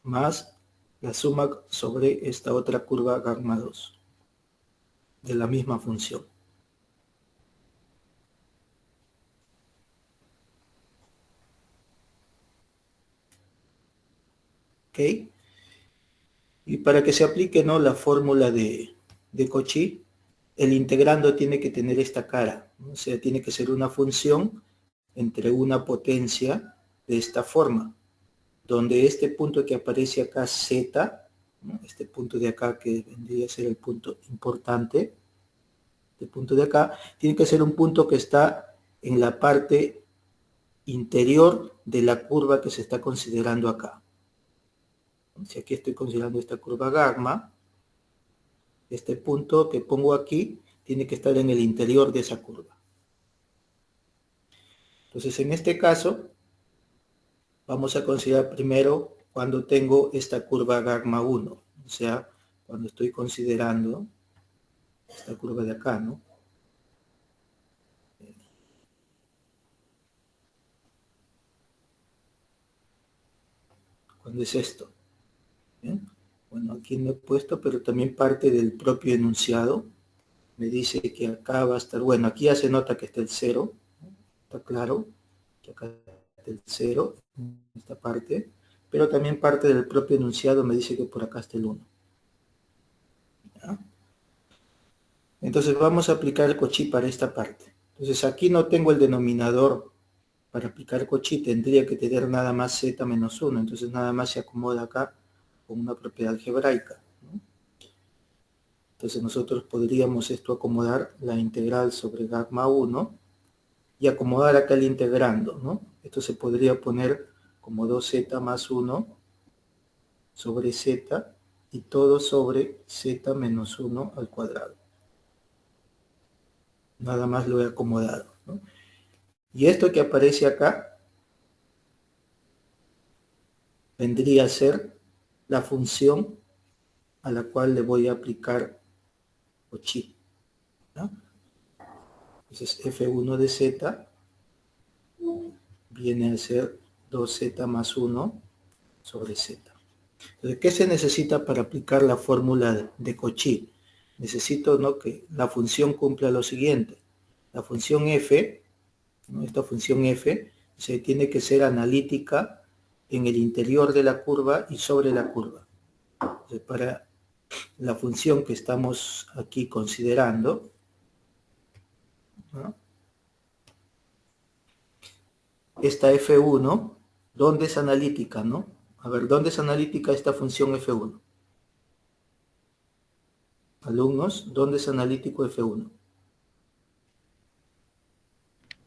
más la suma sobre esta otra curva gamma 2 de la misma función. ¿Ok? Y para que se aplique, ¿no?, la fórmula de Cauchy, el integrando tiene que tener esta cara, ¿no? O sea, tiene que ser una función entre una potencia de esta forma, donde este punto que aparece acá, z, ¿no?, este punto de acá que vendría a ser el punto importante, este punto de acá, tiene que ser un punto que está en la parte interior de la curva que se está considerando acá. Si aquí estoy considerando esta curva gamma, este punto que pongo aquí tiene que estar en el interior de esa curva. Entonces, en este caso, vamos a considerar primero cuando tengo esta curva gamma 1, o sea, cuando estoy considerando esta curva de acá, ¿no? Cuando es esto. ¿Bien? Bueno, aquí no he puesto, pero también parte del propio enunciado. Me dice que acá va a estar, bueno, aquí ya se nota que está el 0, ¿no? Está claro que acá está el 0, en esta parte, pero también parte del propio enunciado me dice que por acá está el 1. ¿Ya? Entonces vamos a aplicar el Cauchy para esta parte. Entonces aquí no tengo el denominador para aplicar Cauchy, tendría que tener nada más z menos 1, entonces nada más se acomoda acá con una propiedad algebraica, ¿no? Entonces nosotros podríamos esto acomodar la integral sobre gamma 1 y acomodar acá el integrando, ¿no? Esto se podría poner como 2z más 1 sobre z y todo sobre z menos 1 al cuadrado. Nada más lo he acomodado, ¿no? Y esto que aparece acá vendría a ser la función a la cual le voy a aplicar Cauchy, ¿no? Entonces f1 de z viene a ser 2z más 1 sobre z. Entonces, ¿qué se necesita para aplicar la fórmula de Cauchy? Necesito, ¿no?, que la función cumpla lo siguiente. La función f, ¿no?, esta función f, se tiene que ser analítica en el interior de la curva y sobre la curva. Entonces, para la función que estamos aquí considerando, ¿no?, esta f1, ¿dónde es analítica, no? A ver, ¿dónde es analítica esta función f1? Alumnos, ¿dónde es analítico f1?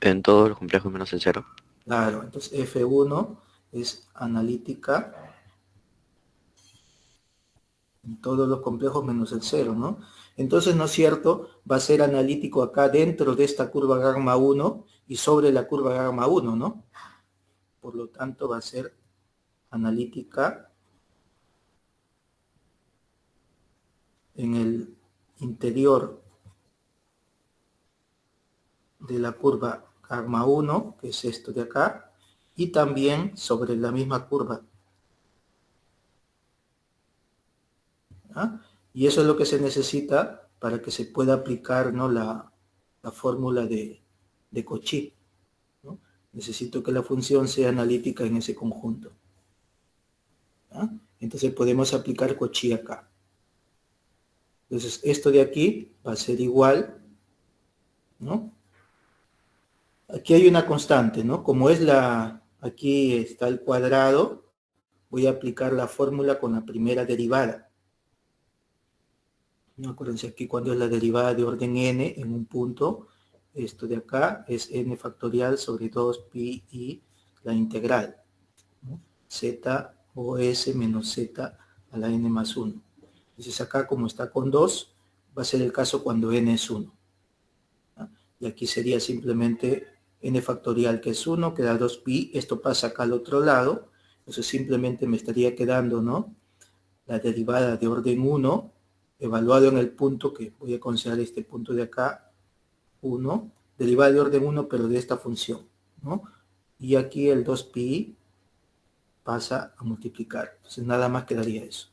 En todos los complejos menos el 0. Claro, entonces f1 es analítica en todos los complejos menos el 0, ¿no? Entonces, ¿no es cierto? Va a ser analítico acá dentro de esta curva gamma 1 y sobre la curva gamma 1, ¿no? Por lo tanto, va a ser analítica en el interior de la curva gamma 1, que es esto de acá, y también sobre la misma curva. ¿Ah? Y eso es lo que se necesita para que se pueda aplicar, ¿no?, la fórmula de Cauchy, ¿no? Necesito que la función sea analítica en ese conjunto. ¿Ah? Entonces podemos aplicar Cauchy acá. Entonces esto de aquí va a ser igual, ¿no? Aquí hay una constante, ¿no? Como es aquí está el cuadrado, voy a aplicar la fórmula con la primera derivada. ¿No? Acuérdense aquí cuando es la derivada de orden n en un punto, esto de acá es n factorial sobre 2 pi i la integral, ¿no?, z o s menos z a la n más 1. Entonces acá, como está con 2, va a ser el caso cuando n es 1, ¿no? Y aquí sería simplemente n factorial, que es 1, queda 2 pi, esto pasa acá al otro lado, entonces simplemente me estaría quedando, ¿no?, la derivada de orden 1, evaluado en el punto que voy a considerar este punto de acá, 1, derivada de orden 1, pero de esta función, ¿no? Y aquí el 2pi pasa a multiplicar. Entonces nada más quedaría eso.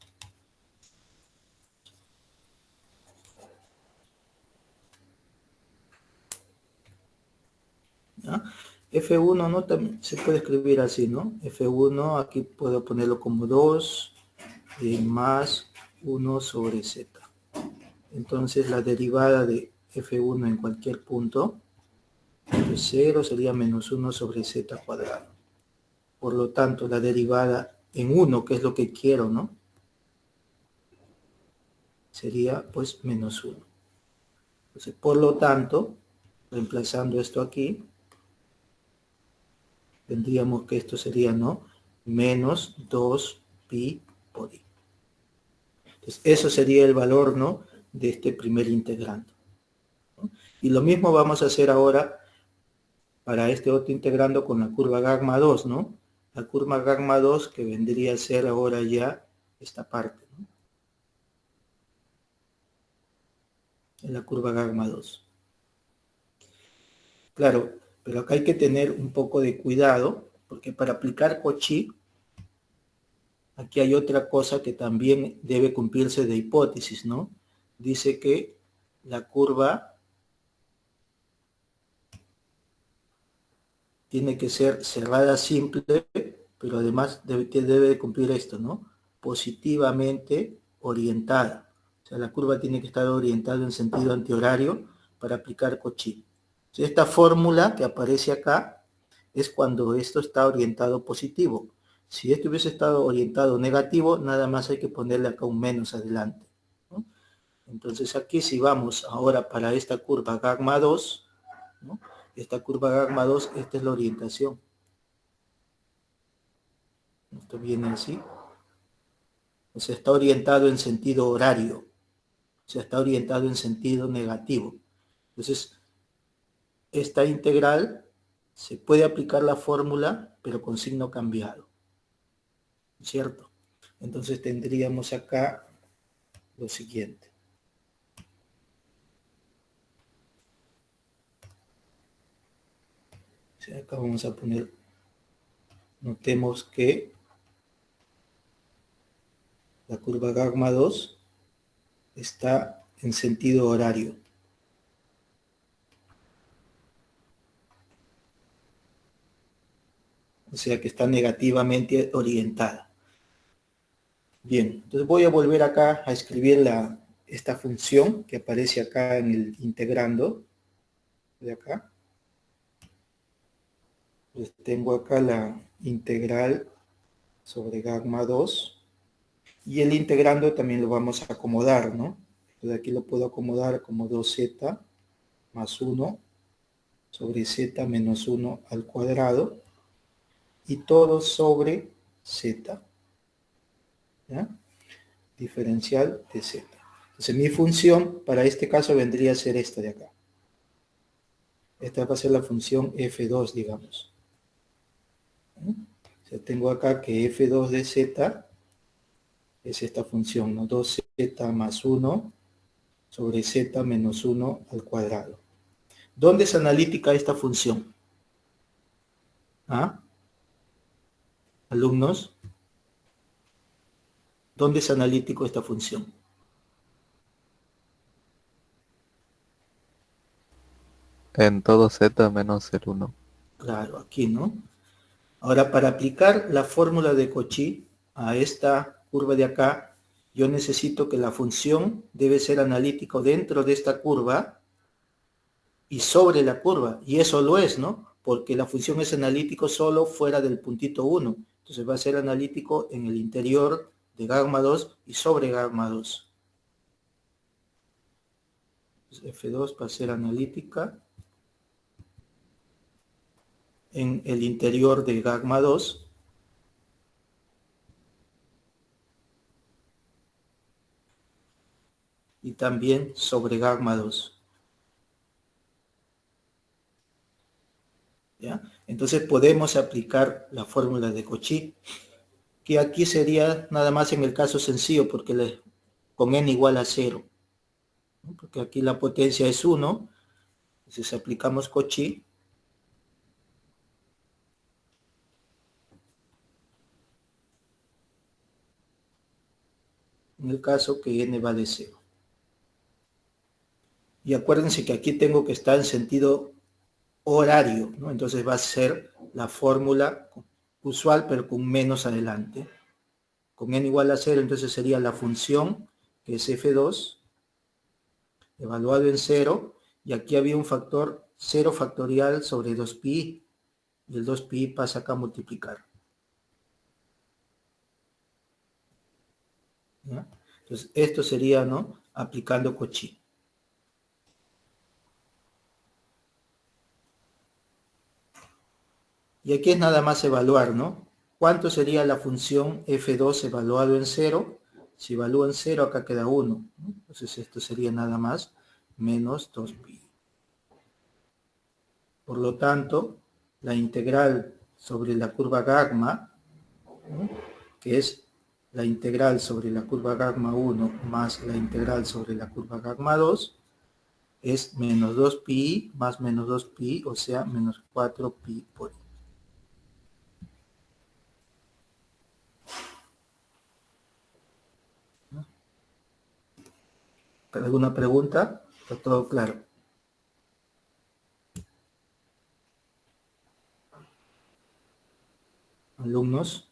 ¿Ya? F1, ¿no? También se puede escribir así, ¿no? F1, aquí puedo ponerlo como 2 más 1 sobre z. Entonces la derivada de F1 en cualquier punto de 0 sería menos 1 sobre z cuadrado. Por lo tanto, la derivada en 1, que es lo que quiero, ¿no? Sería pues menos 1. Entonces, por lo tanto, reemplazando esto aquí, tendríamos que esto sería, ¿no? Menos 2 pi por i. Entonces, eso sería el valor, ¿no? De este primer integrando, ¿no? Y lo mismo vamos a hacer ahora para este otro integrando con la curva gamma 2, ¿no? La curva gamma 2 que vendría a ser ahora ya esta parte, ¿no? En la curva gamma 2. Claro, pero acá hay que tener un poco de cuidado, porque para aplicar Cauchy, aquí hay otra cosa que también debe cumplirse de hipótesis, ¿no? Dice que la curva tiene que ser cerrada simple, pero además debe cumplir esto, ¿no? Positivamente orientada. O sea, la curva tiene que estar orientada en sentido antihorario para aplicar Cauchy. Esta fórmula que aparece acá es cuando esto está orientado positivo. Si esto hubiese estado orientado negativo, nada más hay que ponerle acá un menos adelante, ¿no? Entonces aquí si vamos ahora para esta curva gamma 2, ¿no? Esta curva gamma 2, esta es la orientación. Esto viene así. O sea, está orientado en sentido horario. O sea, está orientado en sentido negativo. Entonces, esta integral se puede aplicar la fórmula, pero con signo cambiado, ¿cierto? Entonces tendríamos acá lo siguiente. O sea, acá vamos a poner, notemos que la curva gamma 2 está en sentido horario. O sea que está negativamente orientada. Bien, entonces voy a volver acá a escribir esta función que aparece acá en el integrando de acá. Pues tengo acá la integral sobre gamma 2 y el integrando también lo vamos a acomodar, ¿no? Entonces aquí lo puedo acomodar como 2z más 1 sobre z menos 1 al cuadrado y todo sobre z, ¿ya? Diferencial de z. Entonces mi función para este caso vendría a ser esta de acá. Esta va a ser la función f2, digamos. O sea, tengo acá que f2 de z es esta función, ¿no? 2z más 1 sobre z menos 1 al cuadrado. ¿Dónde es analítica esta función? ¿Ah? Alumnos, ¿dónde es analítico esta función? En todo z menos el 1. Claro, aquí, ¿no? Ahora, para aplicar la fórmula de Cauchy a esta curva de acá, yo necesito que la función debe ser analítico dentro de esta curva y sobre la curva, y eso lo es, ¿no? Porque la función es analítico solo fuera del puntito 1. Entonces va a ser analítico en el interior de gamma 2 y sobre gamma 2. Entonces, F2 va a ser analítica en el interior de gamma 2 y también sobre gamma 2. ¿Ya? Entonces podemos aplicar la fórmula de Cauchy, que aquí sería nada más en el caso sencillo, porque con n igual a 0, ¿no? Porque aquí la potencia es 1, entonces aplicamos Cauchy, en el caso que n vale 0. Y acuérdense que aquí tengo que estar en sentido horario, ¿no? Entonces va a ser la fórmula usual, pero con menos adelante. Con n igual a 0, entonces sería la función, que es f2, evaluado en 0, y aquí había un factor 0 factorial sobre 2pi, y el 2pi pasa acá a multiplicar. ¿Ya? Entonces esto sería, ¿no?, aplicando Cauchy. Y aquí es nada más evaluar, ¿no? ¿Cuánto sería la función f2 evaluado en 0? Si evalúo en 0, acá queda 1, ¿no? Entonces esto sería nada más menos 2pi. Por lo tanto, la integral sobre la curva gamma, ¿no?, que es la integral sobre la curva gamma 1 más la integral sobre la curva gamma 2, es menos 2pi más menos 2pi, o sea, menos 4pi por i. ¿Alguna pregunta? ¿Está todo claro? ¿Alumnos?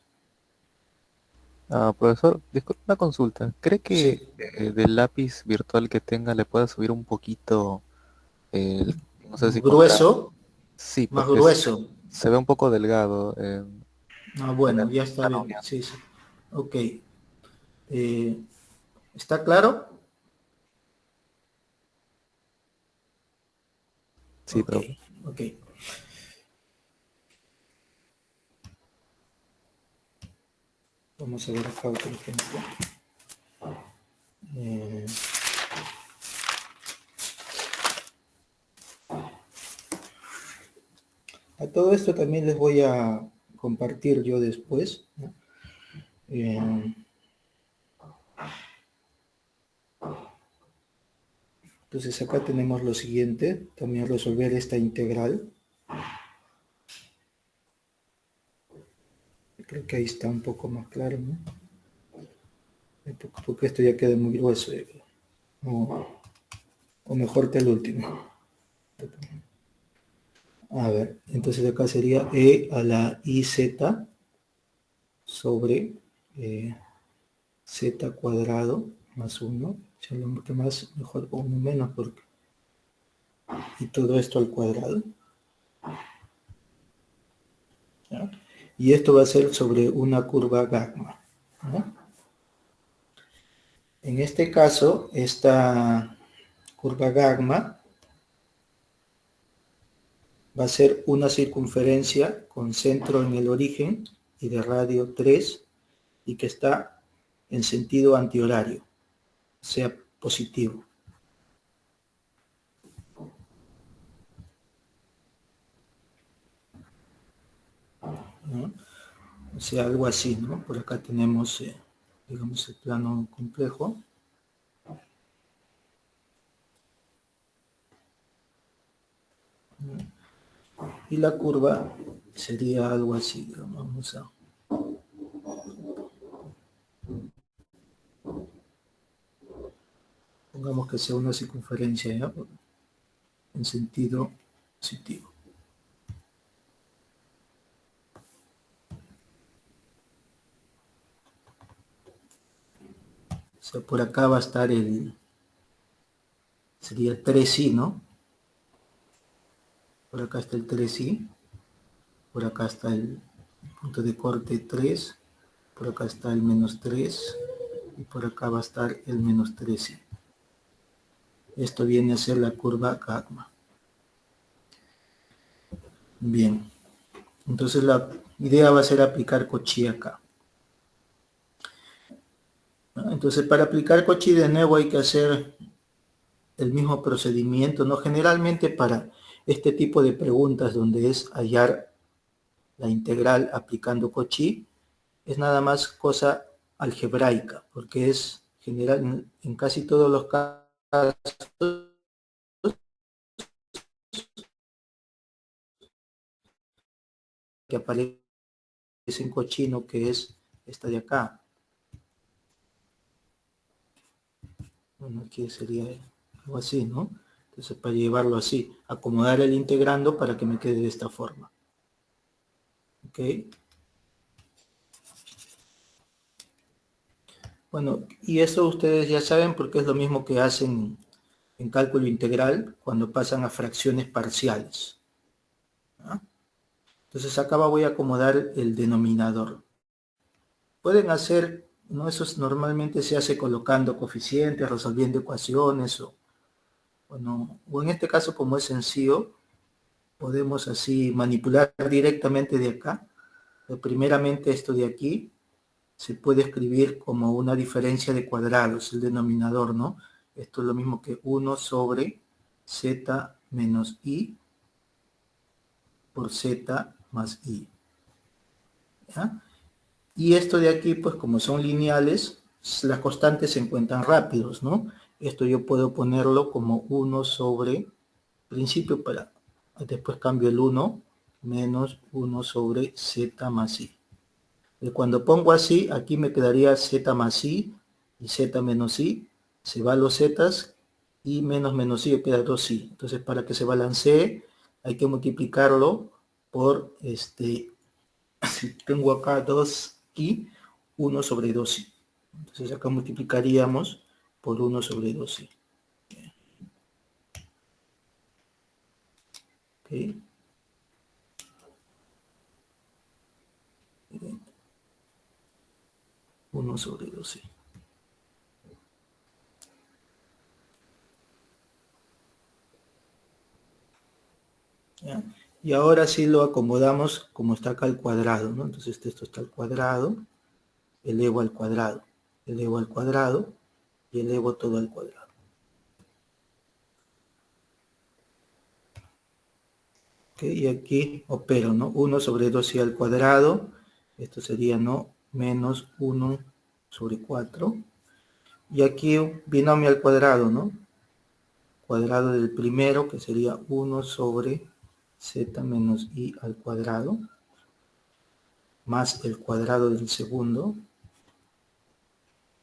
Profesor, disculpe una consulta. ¿Cree que Sí. del lápiz virtual que tenga le pueda subir un poquito el, no sé si contraste? Grueso, Sí, más porque grueso. se ve un poco delgado Ah, en bueno, el ya está plano bien. bien. Sí, sí. Ok. ¿Está claro? Sí, Ok, profe. ok. Vamos a ver acá otro ejemplo. Eh, a todo esto también les voy a compartir yo después, ¿no? Entonces acá tenemos lo siguiente, también resolver esta integral. Creo que ahí está un poco más claro, ¿no? Porque esto ya queda muy grueso. O mejor que el último. A ver, entonces acá sería e a la iz sobre z cuadrado más 1. Si lo que más, mejor con 1 menos, porque y todo esto al cuadrado. ¿Ya? Y esto va a ser sobre una curva gamma, ¿no? En este caso, esta curva gamma va a ser una circunferencia con centro en el origen y de radio 3 y que está en sentido antihorario, o sea, positivo, ¿no? O sea, algo así, ¿no? Por acá tenemos, digamos, el plano complejo. Y la curva sería algo así, digamos, vamos a... Pongamos que sea una circunferencia, ¿ya? En sentido positivo. O sea, por acá va a estar sería 3i, ¿no? Por acá está el 3i, por acá está el punto de corte 3, por acá está el menos 3 y por acá va a estar el menos 3i. Esto viene a ser la curva gamma. Bien, entonces la idea va a ser aplicar Cauchy acá, ¿no? Entonces para aplicar Cauchy de nuevo hay que hacer el mismo procedimiento, ¿no? Generalmente para este tipo de preguntas donde es hallar la integral aplicando Cauchy, es nada más cosa algebraica, porque es general en casi todos los casos que aparece en cochino, que es esta de acá. Bueno, aquí sería algo así, ¿no? Entonces, para llevarlo así, acomodar el integrando para que me quede de esta forma. ¿Ok? Bueno, y eso ustedes ya saben porque es lo mismo que hacen en cálculo integral cuando pasan a fracciones parciales. ¿Ah? Entonces acá voy a acomodar el denominador. Pueden hacer, ¿no? Eso normalmente se hace colocando coeficientes, resolviendo ecuaciones, bueno, o en este caso como es sencillo, podemos así manipular directamente de acá. Primeramente esto de aquí se puede escribir como una diferencia de cuadrados, el denominador, ¿no? Esto es lo mismo que 1 sobre z menos i por z más i. ¿Ya? Y esto de aquí, pues como son lineales, las constantes se encuentran rápidos, ¿no? Esto yo puedo ponerlo como 1 sobre, principio para, después cambio el 1, menos 1 sobre z más i. Y cuando pongo así, aquí me quedaría z más i y z menos i, se van los zetas y menos i queda 2i. Entonces para que se balancee hay que multiplicarlo por, si tengo acá 2i, 1 sobre 2i. Entonces acá multiplicaríamos por 1 sobre 2i. ¿Ok? 1 sobre 2i. ¿Ya? Y ahora sí lo acomodamos como está acá al cuadrado, ¿no? Entonces esto está al cuadrado, elevo al cuadrado, elevo al cuadrado y elevo todo al cuadrado. ¿Ok? Y aquí opero, ¿no? 1 sobre 2i al cuadrado, esto sería, ¿no? Menos 1 sobre 4. Y aquí un binomio al cuadrado, ¿no? Cuadrado del primero, que sería 1 sobre z menos i al cuadrado, más el cuadrado del segundo,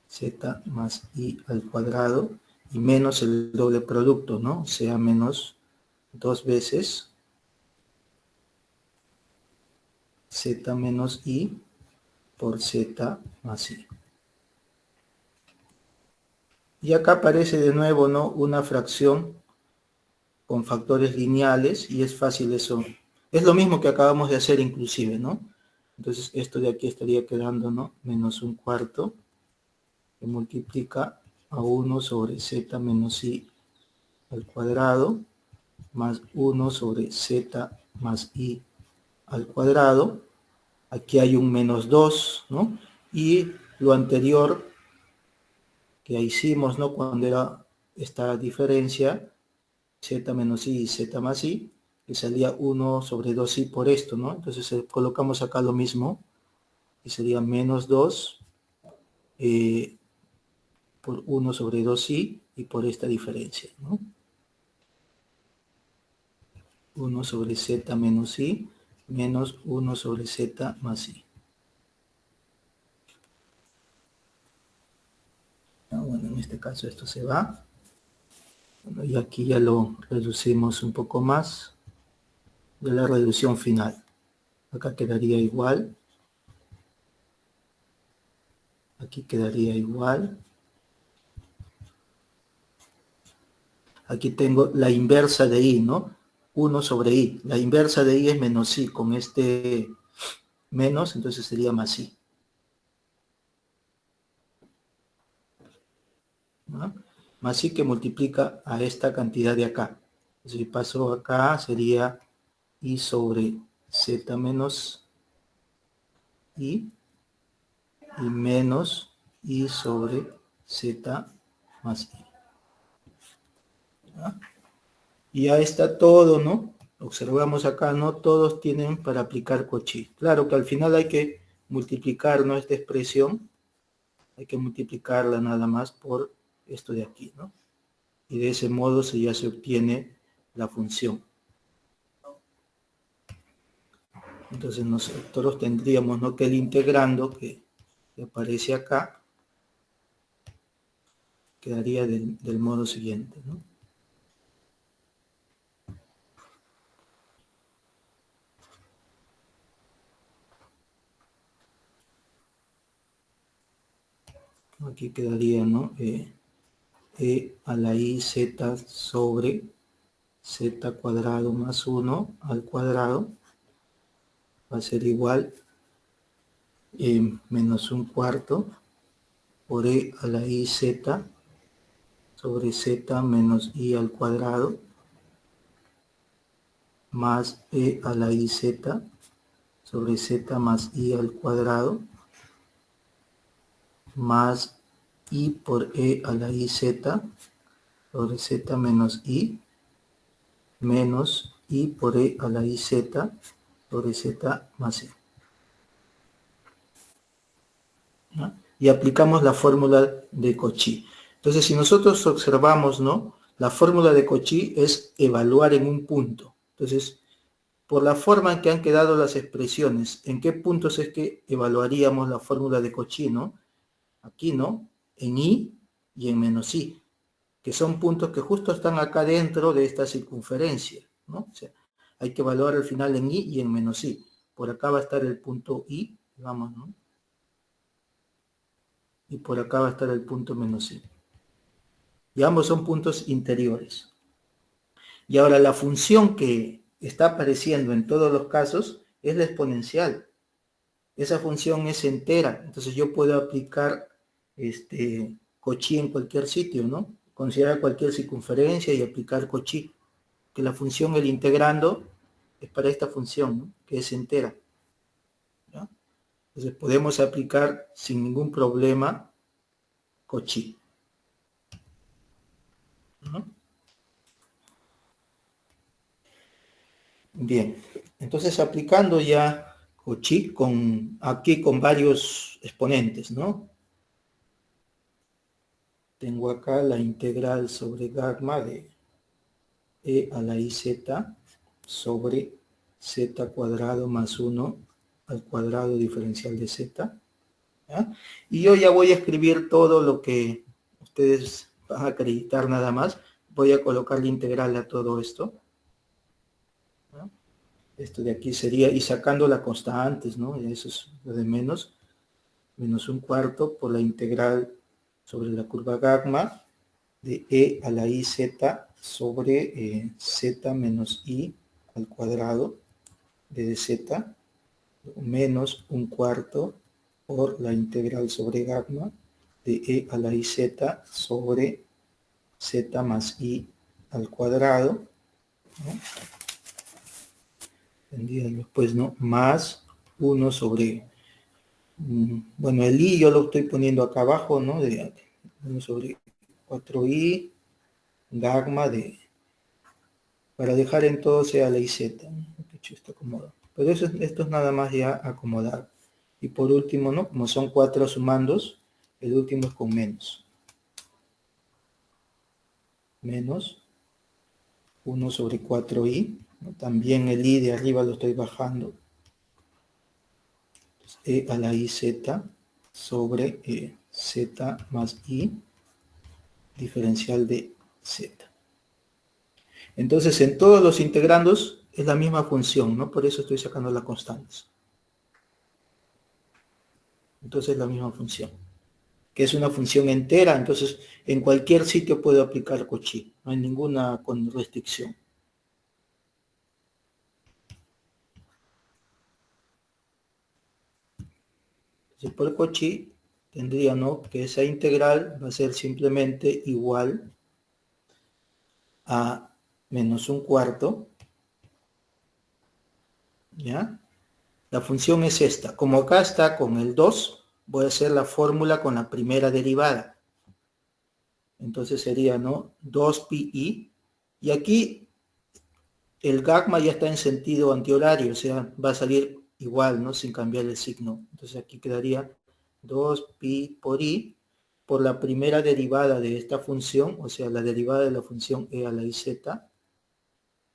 z más i al cuadrado, y menos el doble producto, ¿no? O sea, menos 2 veces z menos i por z más i. Y acá aparece de nuevo, ¿no? Una fracción con factores lineales y es fácil eso. Es lo mismo que acabamos de hacer inclusive, ¿no? Entonces esto de aquí estaría quedando, ¿no? Menos un cuarto que multiplica a 1 sobre z menos i al cuadrado más 1 sobre z más i al cuadrado. Aquí hay un menos 2, ¿no? Y lo anterior que hicimos, ¿no? Cuando era esta diferencia, z menos i y z más i, que salía 1 sobre 2i por esto, ¿no? Entonces colocamos acá lo mismo, y sería menos 2 por 1 sobre 2i y por esta diferencia, ¿no? 1 sobre z menos i menos 1 sobre z más i. Bueno, en este caso esto se va. Bueno, y aquí ya lo reducimos un poco más de la reducción final. Acá quedaría igual. Aquí quedaría igual. Aquí tengo la inversa de i, ¿no? 1 sobre i. La inversa de i es menos i. Con este menos, entonces sería más i. ¿No? Más i que multiplica a esta cantidad de acá. Si paso acá sería i sobre z menos i y menos i sobre z más i. ¿Ya? Y ya está todo, ¿no? Observamos acá, no todos tienen para aplicar Cauchy. Claro que al final hay que multiplicar, ¿no? Esta expresión, hay que multiplicarla nada más por esto de aquí, ¿no? Y de ese modo ya se obtiene la función. Entonces nosotros tendríamos, ¿no? Que el integrando que aparece acá, quedaría del modo siguiente, ¿no? Aquí quedaría, ¿no? E a la I z sobre z cuadrado más 1 al cuadrado va a ser igual menos un cuarto por E a la I z sobre z menos I al cuadrado más E a la I z sobre z más I al cuadrado más I por E a la I z sobre z menos I menos I por E a la I z sobre z más I. ¿No? Y aplicamos la fórmula de Cauchy. Entonces, si nosotros observamos, ¿no? La fórmula de Cauchy es evaluar en un punto. Entonces, por la forma en que han quedado las expresiones, ¿en qué puntos es que evaluaríamos la fórmula de Cauchy, ¿no? Aquí, ¿no? En I y en menos I, que son puntos que justo están acá dentro de esta circunferencia, ¿no? O sea, hay que evaluar al final en I y en menos I. Por acá va a estar el punto I, digamos, ¿no? Y por acá va a estar el punto menos I. Y ambos son puntos interiores. Y ahora la función que está apareciendo en todos los casos es la exponencial. Esa función es entera, entonces yo puedo aplicar Cauchy en cualquier sitio, ¿no? Considerar cualquier circunferencia y aplicar Cauchy. Que la función, el integrando, es para esta función, ¿no? Que es entera. ¿Ya? Entonces podemos aplicar sin ningún problema Cauchy. ¿No? Bien, entonces aplicando ya Cauchy aquí con varios exponentes, ¿no? Tengo acá la integral sobre gamma de E a la IZ sobre Z cuadrado más 1 al cuadrado diferencial de Z. ¿Ya? Y yo ya voy a escribir todo lo que ustedes van a acreditar nada más. Voy a colocar la integral a todo esto. ¿Ya? Esto de aquí sería, y sacando las constantes, ¿no? Y eso es lo de menos un cuarto por la integral sobre la curva gamma de E a la IZ sobre Z menos I al cuadrado de Z menos un cuarto por la integral sobre gamma de E a la IZ sobre Z más I al cuadrado, ¿no? Después, ¿no? Más 1 sobre, bueno, el I yo lo estoy poniendo acá abajo, ¿no? De 1 sobre 4I gamma de, para dejar en todo sea la IZ, ¿no? Esto acomodo. Pero esto es nada más ya acomodar. Y por último, ¿no? Como son 4 sumandos, el último es con menos. Menos 1 sobre 4i, ¿no? También el i de arriba lo estoy bajando. Entonces, e a la IZ sobre z más i diferencial de z. Entonces, en todos los integrandos es la misma función, ¿no? Por eso estoy sacando las constantes. Entonces, es la misma función, que es una función entera. Entonces, en cualquier sitio puedo aplicar Cauchy. No hay ninguna restricción. Entonces, por Cauchy tendría, ¿no? Que esa integral va a ser simplemente igual a menos un cuarto, ¿ya? La función es esta. Como acá está con el 2, voy a hacer la fórmula con la primera derivada. Entonces sería, ¿no? 2pi, y aquí el gamma ya está en sentido antihorario, o sea, va a salir igual, ¿no? Sin cambiar el signo. Entonces aquí quedaría 2pi por i, por la primera derivada de esta función, o sea, la derivada de la función e a la iz.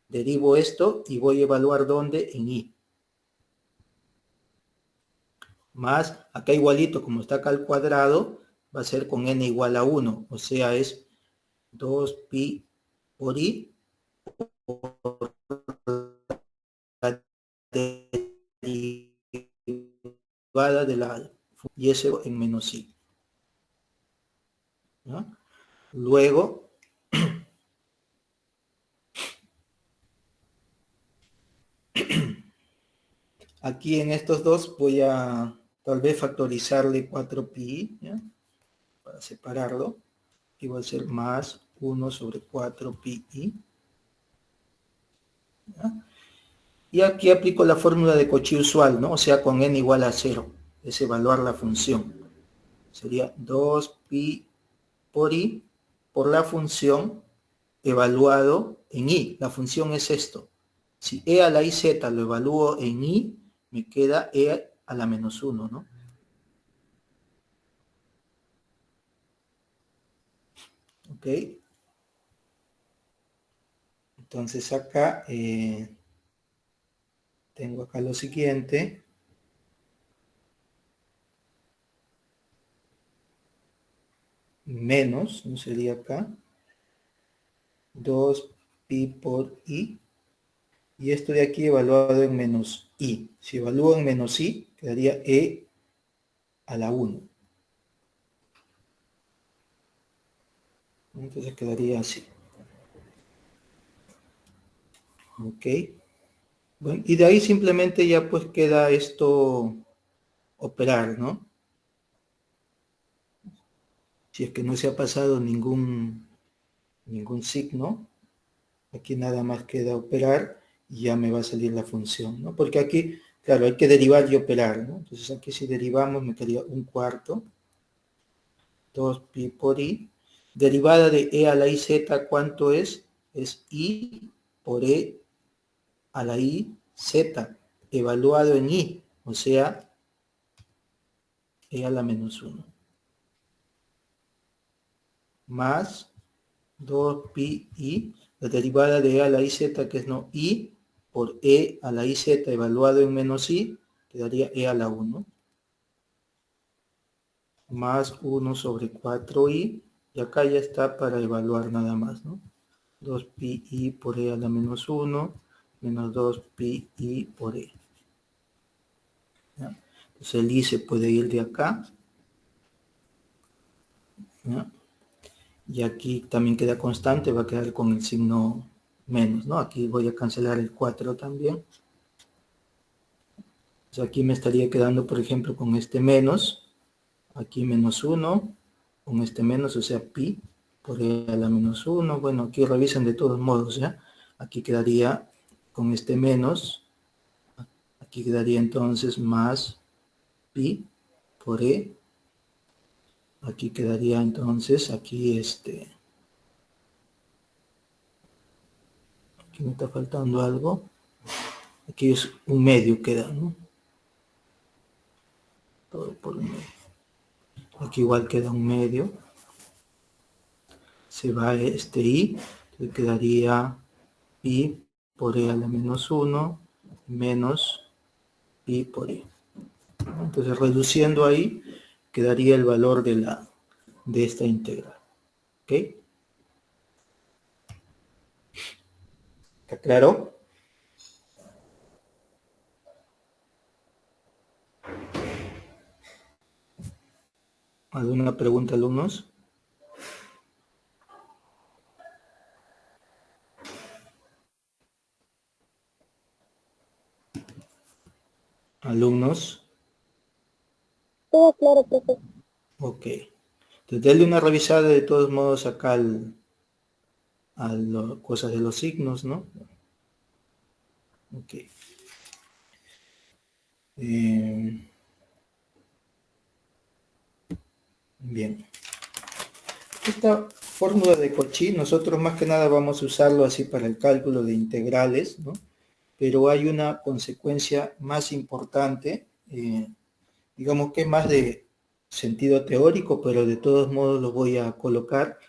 Derivo esto y voy a evaluar dónde, en i. Más, acá igualito, como está acá al cuadrado, va a ser con n igual a 1, o sea, es 2pi por i por la derivada de la y eso en menos i. ¿No? Luego, aquí en estos dos voy a tal vez factorizarle 4pi, ¿ya? Para separarlo, y va a ser más 1 sobre 4pi, ¿ya? Y aquí aplico la fórmula de Cauchy usual, ¿no? O sea, con n igual a 0, es evaluar la función. Sería 2pi por i por la función evaluado en i. La función es esto. Si e a la iz lo evalúo en i, me queda e a la menos 1, ¿no? Ok. Entonces acá tengo acá lo siguiente. Menos, ¿no sería acá? 2pi por i. Y esto de aquí evaluado en menos i. Si evalúo en menos i, quedaría e a la 1. Entonces quedaría así. Ok. Bueno, y de ahí simplemente ya pues queda esto operar, ¿no? Si es que no se ha pasado ningún signo, aquí nada más queda operar y ya me va a salir la función, ¿no? Porque aquí, claro, hay que derivar y operar, ¿no? Entonces aquí si derivamos me quedaría 1/4, 2pi por i. Derivada de e a la iz, ¿cuánto es? Es i por e a la i z, evaluado en i, o sea, e a la menos 1. Más 2pi i, la derivada de e a la iz, que es no i, por e a la iz evaluado en menos i, quedaría e a la 1. Más 1 sobre 4i, y acá ya está para evaluar nada más, ¿no? 2pi i por e a la menos 1, menos 2pi i por e. ¿Ya? Entonces el i se puede ir de acá, ¿ya? Y aquí también queda constante, va a quedar con el signo menos, ¿no? Aquí voy a cancelar el 4 también. Entonces aquí me estaría quedando, por ejemplo, con este menos, aquí menos 1, con este menos, o sea, pi por e a la menos 1. Bueno, aquí revisen de todos modos, ¿ya? Aquí quedaría con este menos, aquí quedaría entonces más pi por e. Aquí quedaría entonces, aquí aquí me está faltando algo. Aquí es un medio queda, ¿no? Todo por un medio. Aquí igual queda un medio. Se va este i, entonces quedaría pi por e a la menos 1 menos pi por e. Entonces reduciendo ahí, quedaría el valor de esta integral. ¿Ok? ¿Está claro? ¿Alguna pregunta, alumnos? ¿Alumnos? Todo claro, profe. Ok. Entonces denle una revisada de todos modos acá cosas de los signos, ¿no? Ok. Bien. Esta fórmula de Cauchy, nosotros más que nada vamos a usarlo así para el cálculo de integrales, ¿no? Pero hay una consecuencia más importante, digamos que es más de sentido teórico, pero de todos modos lo voy a colocar,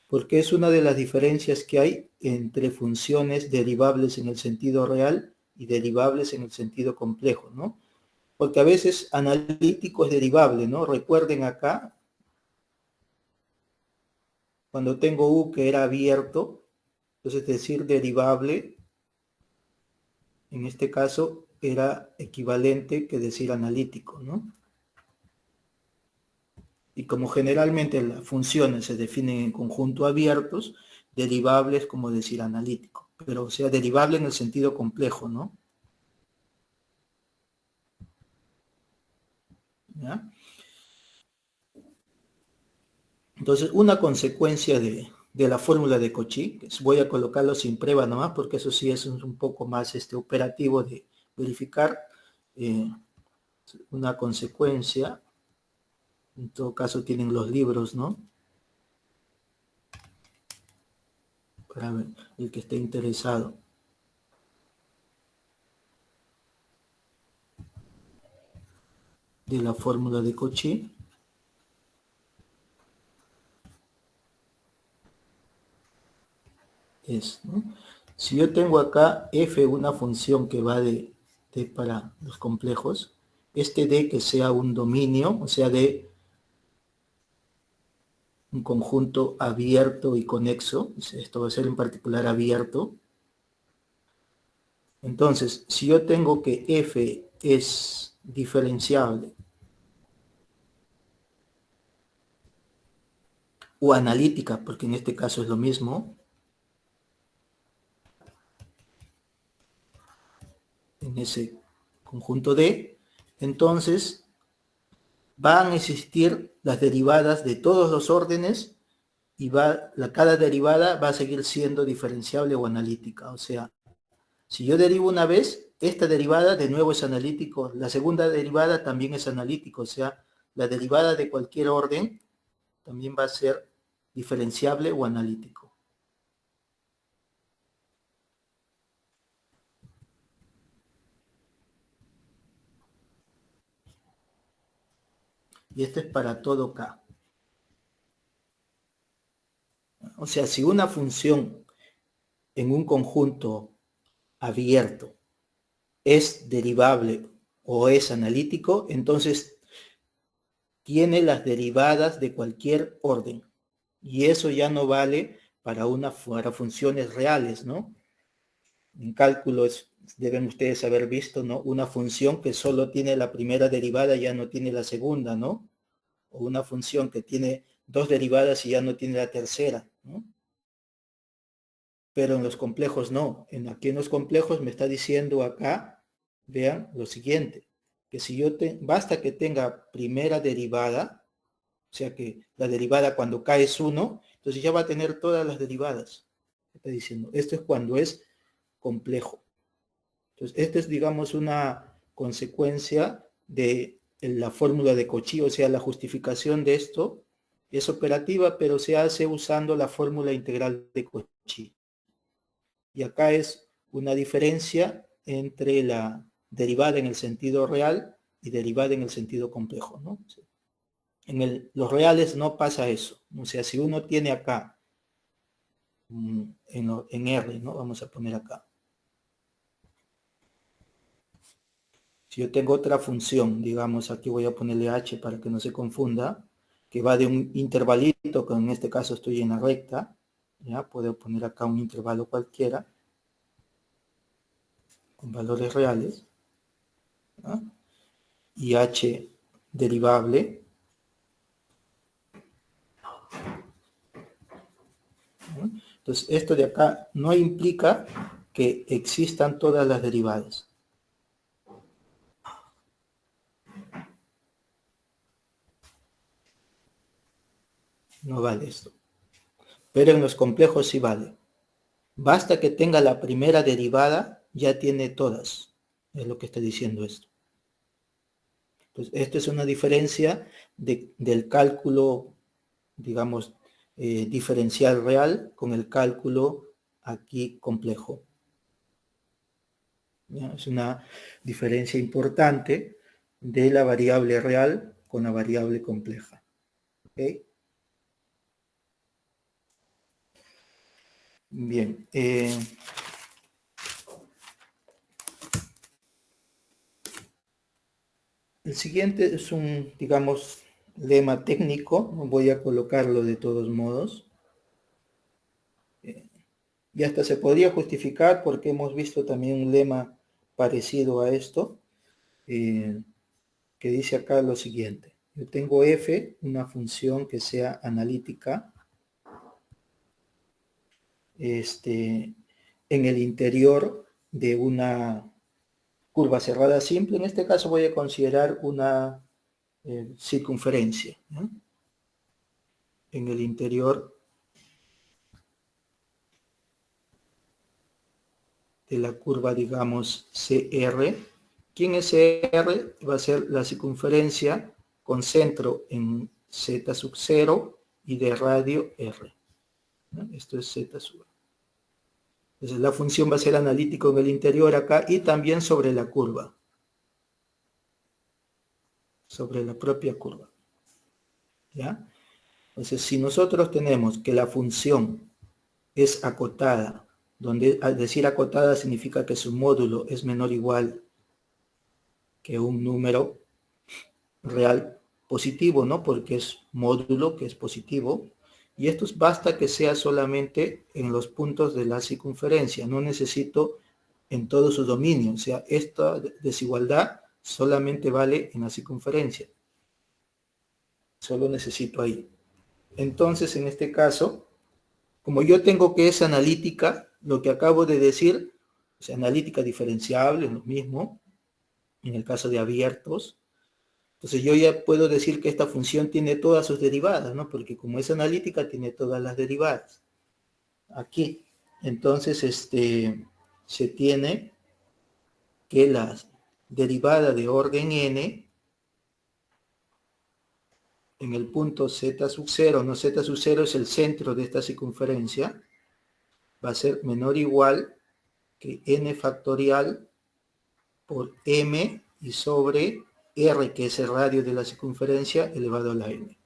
porque es una de las diferencias que hay entre funciones derivables en el sentido real y derivables en el sentido complejo, ¿no? Porque a veces analítico es derivable, ¿no? Recuerden acá, Cuando tengo U que era abierto, entonces decir derivable, en este caso, era equivalente que decir analítico, ¿no? Y como generalmente las funciones se definen en conjunto abiertos, derivable es como decir analítico, pero o sea, derivable en el sentido complejo, ¿no? ¿Ya? Entonces, una consecuencia de la fórmula de Cauchy, voy a colocarlo sin prueba nomás, porque eso sí es un poco más operativo de verificar, una consecuencia, en todo caso tienen los libros, ¿no? Para ver, el que esté interesado. De la fórmula de Cauchy. ¿No? Si yo tengo acá f, una función que va de para los complejos, este d que sea un dominio, o sea, de un conjunto abierto y conexo, esto va a ser en particular abierto. Entonces, si yo tengo que f es diferenciable o analítica, porque en este caso es lo mismo, en ese conjunto D, entonces van a existir las derivadas de todos los órdenes y cada derivada va a seguir siendo diferenciable o analítica. O sea, si yo derivo una vez, esta derivada de nuevo es analítico, la segunda derivada también es analítico, o sea, la derivada de cualquier orden también va a ser diferenciable o analítico. Y esto es para todo K. O sea, si una función en un conjunto abierto es derivable o es analítico, entonces tiene las derivadas de cualquier orden. Y eso ya no vale para funciones reales, ¿no? En cálculo deben ustedes haber visto, ¿no? Una función que solo tiene la primera derivada ya no tiene la segunda, ¿no? O una función que tiene dos derivadas y ya no tiene la tercera, ¿no? Pero en los complejos no. Aquí en los complejos me está diciendo acá, vean lo siguiente, que si basta que tenga primera derivada, o sea que la derivada cuando K es 1, entonces ya va a tener todas las derivadas. Está diciendo, esto es cuando es complejo. Entonces, esta es, digamos, una consecuencia de la fórmula de Cauchy, o sea, la justificación de esto es operativa, pero se hace usando la fórmula integral de Cauchy. Y acá es una diferencia entre la derivada en el sentido real y derivada en el sentido complejo, ¿no? Los reales no pasa eso. O sea, si uno tiene acá, en R, ¿no? Vamos a poner acá. Si yo tengo otra función, digamos, aquí voy a ponerle h para que no se confunda, que va de un intervalito, que en este caso estoy en la recta, ya puedo poner acá un intervalo cualquiera, con valores reales, ¿ya? Y h derivable, ¿no? Entonces, esto de acá no implica que existan todas las derivadas. No vale esto. Pero en los complejos sí vale. Basta que tenga la primera derivada, ya tiene todas. Es lo que está diciendo esto. Entonces, esto es una diferencia del cálculo, digamos, diferencial real con el cálculo aquí complejo. ¿Ya? Es una diferencia importante de la variable real con la variable compleja. ¿Okay? Bien. El siguiente es un, digamos, lema técnico. Voy a colocarlo de todos modos. Y hasta se podría justificar porque hemos visto también un lema parecido a esto, que dice acá lo siguiente. Yo tengo f, una función que sea analítica, en el interior de una curva cerrada simple. En este caso voy a considerar una circunferencia, ¿no? En el interior de la curva, digamos, CR. ¿Quién es CR? Va a ser la circunferencia con centro en Z sub 0 y de radio R, ¿no? Esto es Z sub. Entonces la función va a ser analítico en el interior acá y también sobre la curva. Sobre la propia curva. ¿Ya? Entonces, si nosotros tenemos que la función es acotada, donde al decir acotada significa que su módulo es menor o igual que un número real positivo, ¿no? Porque es módulo que es positivo. Y esto basta que sea solamente en los puntos de la circunferencia. No necesito en todo su dominio. O sea, esta desigualdad solamente vale en la circunferencia. Solo necesito ahí. Entonces, en este caso, como yo tengo que es analítica, lo que acabo de decir, o sea, analítica diferenciable, es lo mismo, en el caso de abiertos. Entonces yo ya puedo decir que esta función tiene todas sus derivadas, ¿no? Porque como es analítica, tiene todas las derivadas. Aquí. Entonces, se tiene que la derivada de orden n en el punto z sub 0, no, z sub 0 es el centro de esta circunferencia, va a ser menor o igual que n factorial por m y sobre r, que es el radio de la circunferencia, elevado a la n.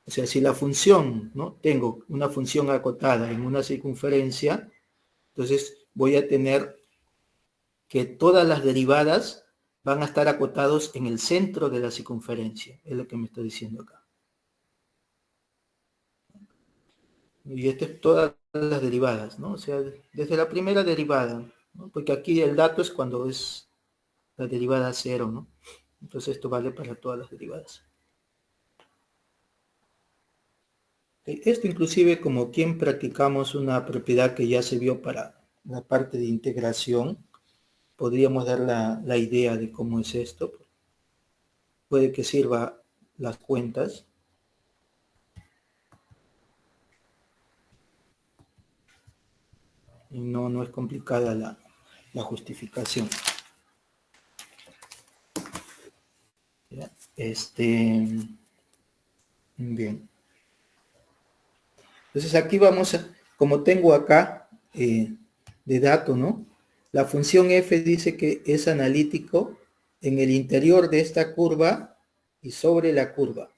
O sea, si la función, ¿no? Tengo una función acotada en una circunferencia, entonces voy a tener que todas las derivadas van a estar acotados en el centro de la circunferencia, es lo que me está diciendo acá. Y esto es todas las derivadas, ¿no? O sea, desde la primera derivada, ¿no? Porque aquí el dato es cuando es la derivada 0, ¿no? Entonces esto vale para todas las derivadas. Esto inclusive como quien practicamos una propiedad que ya se vio para la parte de integración, podríamos dar la idea de cómo es esto. Puede que sirva las cuentas. Y no es complicada la justificación. ¿Ya? Bien. Entonces aquí vamos a, como tengo acá de dato, ¿no? La función f dice que es analítico en el interior de esta curva y sobre la curva.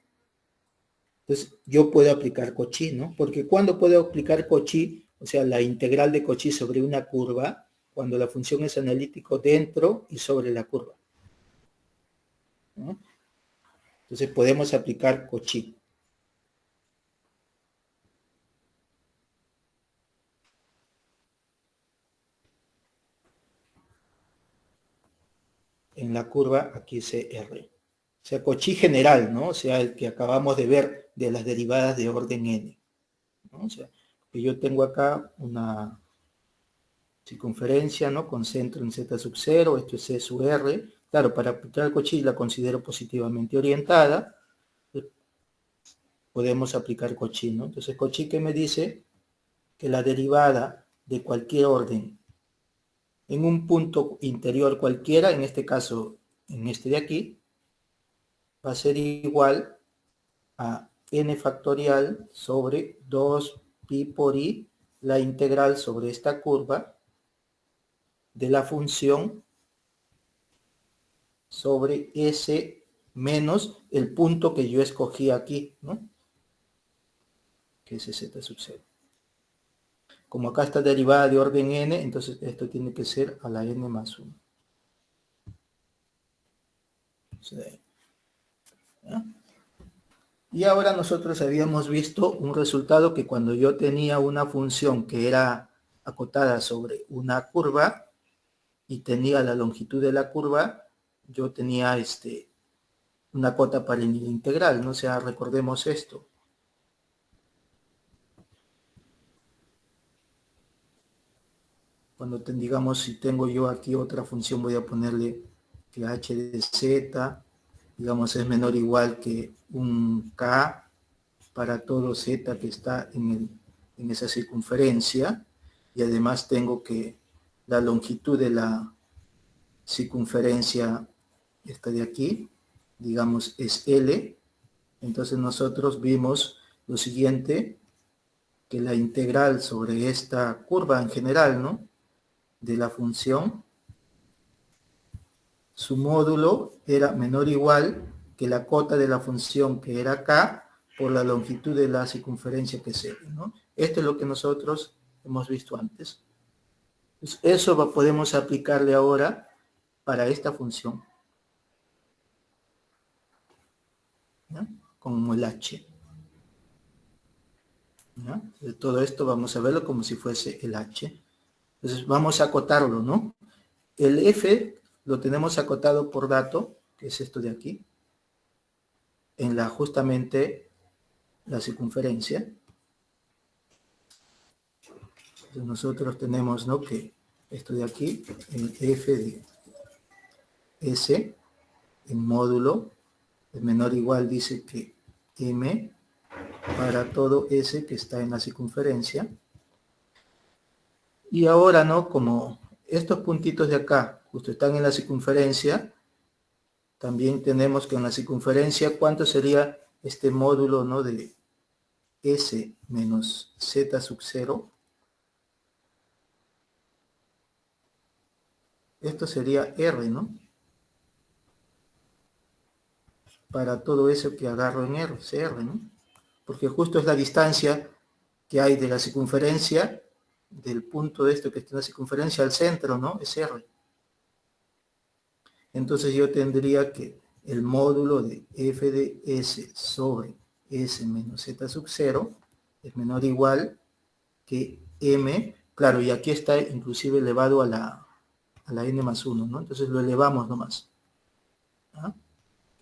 Entonces yo puedo aplicar Cauchy, ¿no? Porque ¿cuándo puedo aplicar Cauchy? O sea, la integral de Cauchy sobre una curva, cuando la función es analítico dentro y sobre la curva, ¿no? Entonces podemos aplicar Cauchy. En la curva aquí CR. O sea, Cauchy general, ¿no? O sea, el que acabamos de ver de las derivadas de orden n, ¿no? O sea, que yo tengo acá una circunferencia, ¿no? Con centro en z sub 0, esto es c sub r. Claro, para aplicar Cauchy la considero positivamente orientada. Podemos aplicar Cauchy, ¿no? Entonces, Cauchy, ¿qué me dice? Que la derivada de cualquier orden en un punto interior cualquiera, en este caso, en este de aquí, va a ser igual a n factorial sobre 2pi por i, la integral sobre esta curva de la función sobre s menos el punto que yo escogí aquí, ¿no? Que es z sub 0. Como acá está derivada de orden n, entonces esto tiene que ser a la n más 1. ¿Ya? Y ahora nosotros habíamos visto un resultado que cuando yo tenía una función que era acotada sobre una curva y tenía la longitud de la curva, yo tenía una cota para el integral, ¿no? O sea, recordemos esto. Cuando digamos, si tengo yo aquí otra función, voy a ponerle que h de z, digamos, es menor o igual que un k para todo z que está en esa circunferencia, y además tengo que la longitud de la circunferencia, esta de aquí, digamos, es L. Entonces nosotros vimos lo siguiente, que la integral sobre esta curva en general, ¿no?, de la función, su módulo era menor o igual que la cota de la función que era k por la longitud de la circunferencia que es L, ¿no? Esto es lo que nosotros hemos visto antes. Pues eso podemos aplicarle ahora para esta función, ¿ya?, como el h. ¿Ya? De todo esto vamos a verlo como si fuese el h. Entonces vamos a acotarlo, ¿no? El f lo tenemos acotado por dato, que es esto de aquí, en justamente la circunferencia. Entonces nosotros tenemos, ¿no?, que esto de aquí, el f de s, en módulo, es menor o igual, dice que m para todo s que está en la circunferencia. Y ahora, ¿no?, como estos puntitos de acá justo están en la circunferencia, también tenemos que en la circunferencia, ¿cuánto sería este módulo, ¿no?, de s menos z sub 0? Esto sería r, ¿no?, para todo eso que agarro en r, cr, ¿no?, porque justo es la distancia que hay de la circunferencia, del punto de esto que está en la circunferencia al centro, ¿no?, es r. Entonces yo tendría que el módulo de f de s sobre s menos z sub 0 es menor o igual que m, claro, y aquí está inclusive elevado a la n más 1, ¿no? Entonces lo elevamos nomás. ¿Ah?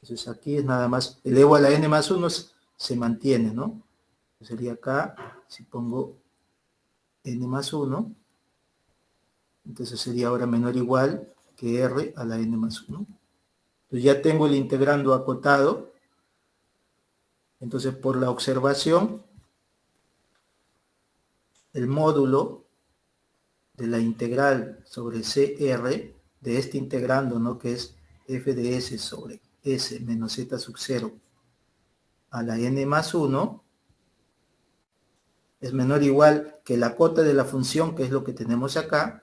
Entonces aquí es nada más, elevo a la n más 1, se mantiene, ¿no? Sería acá, si pongo n más 1, entonces sería ahora menor o igual que r a la n más 1. Entonces ya tengo el integrando acotado. Entonces por la observación, el módulo de la integral sobre CR, de este integrando, ¿no?, que es f de s sobre s menos z sub 0 a la n más 1, es menor o igual que la cota de la función, que es lo que tenemos acá.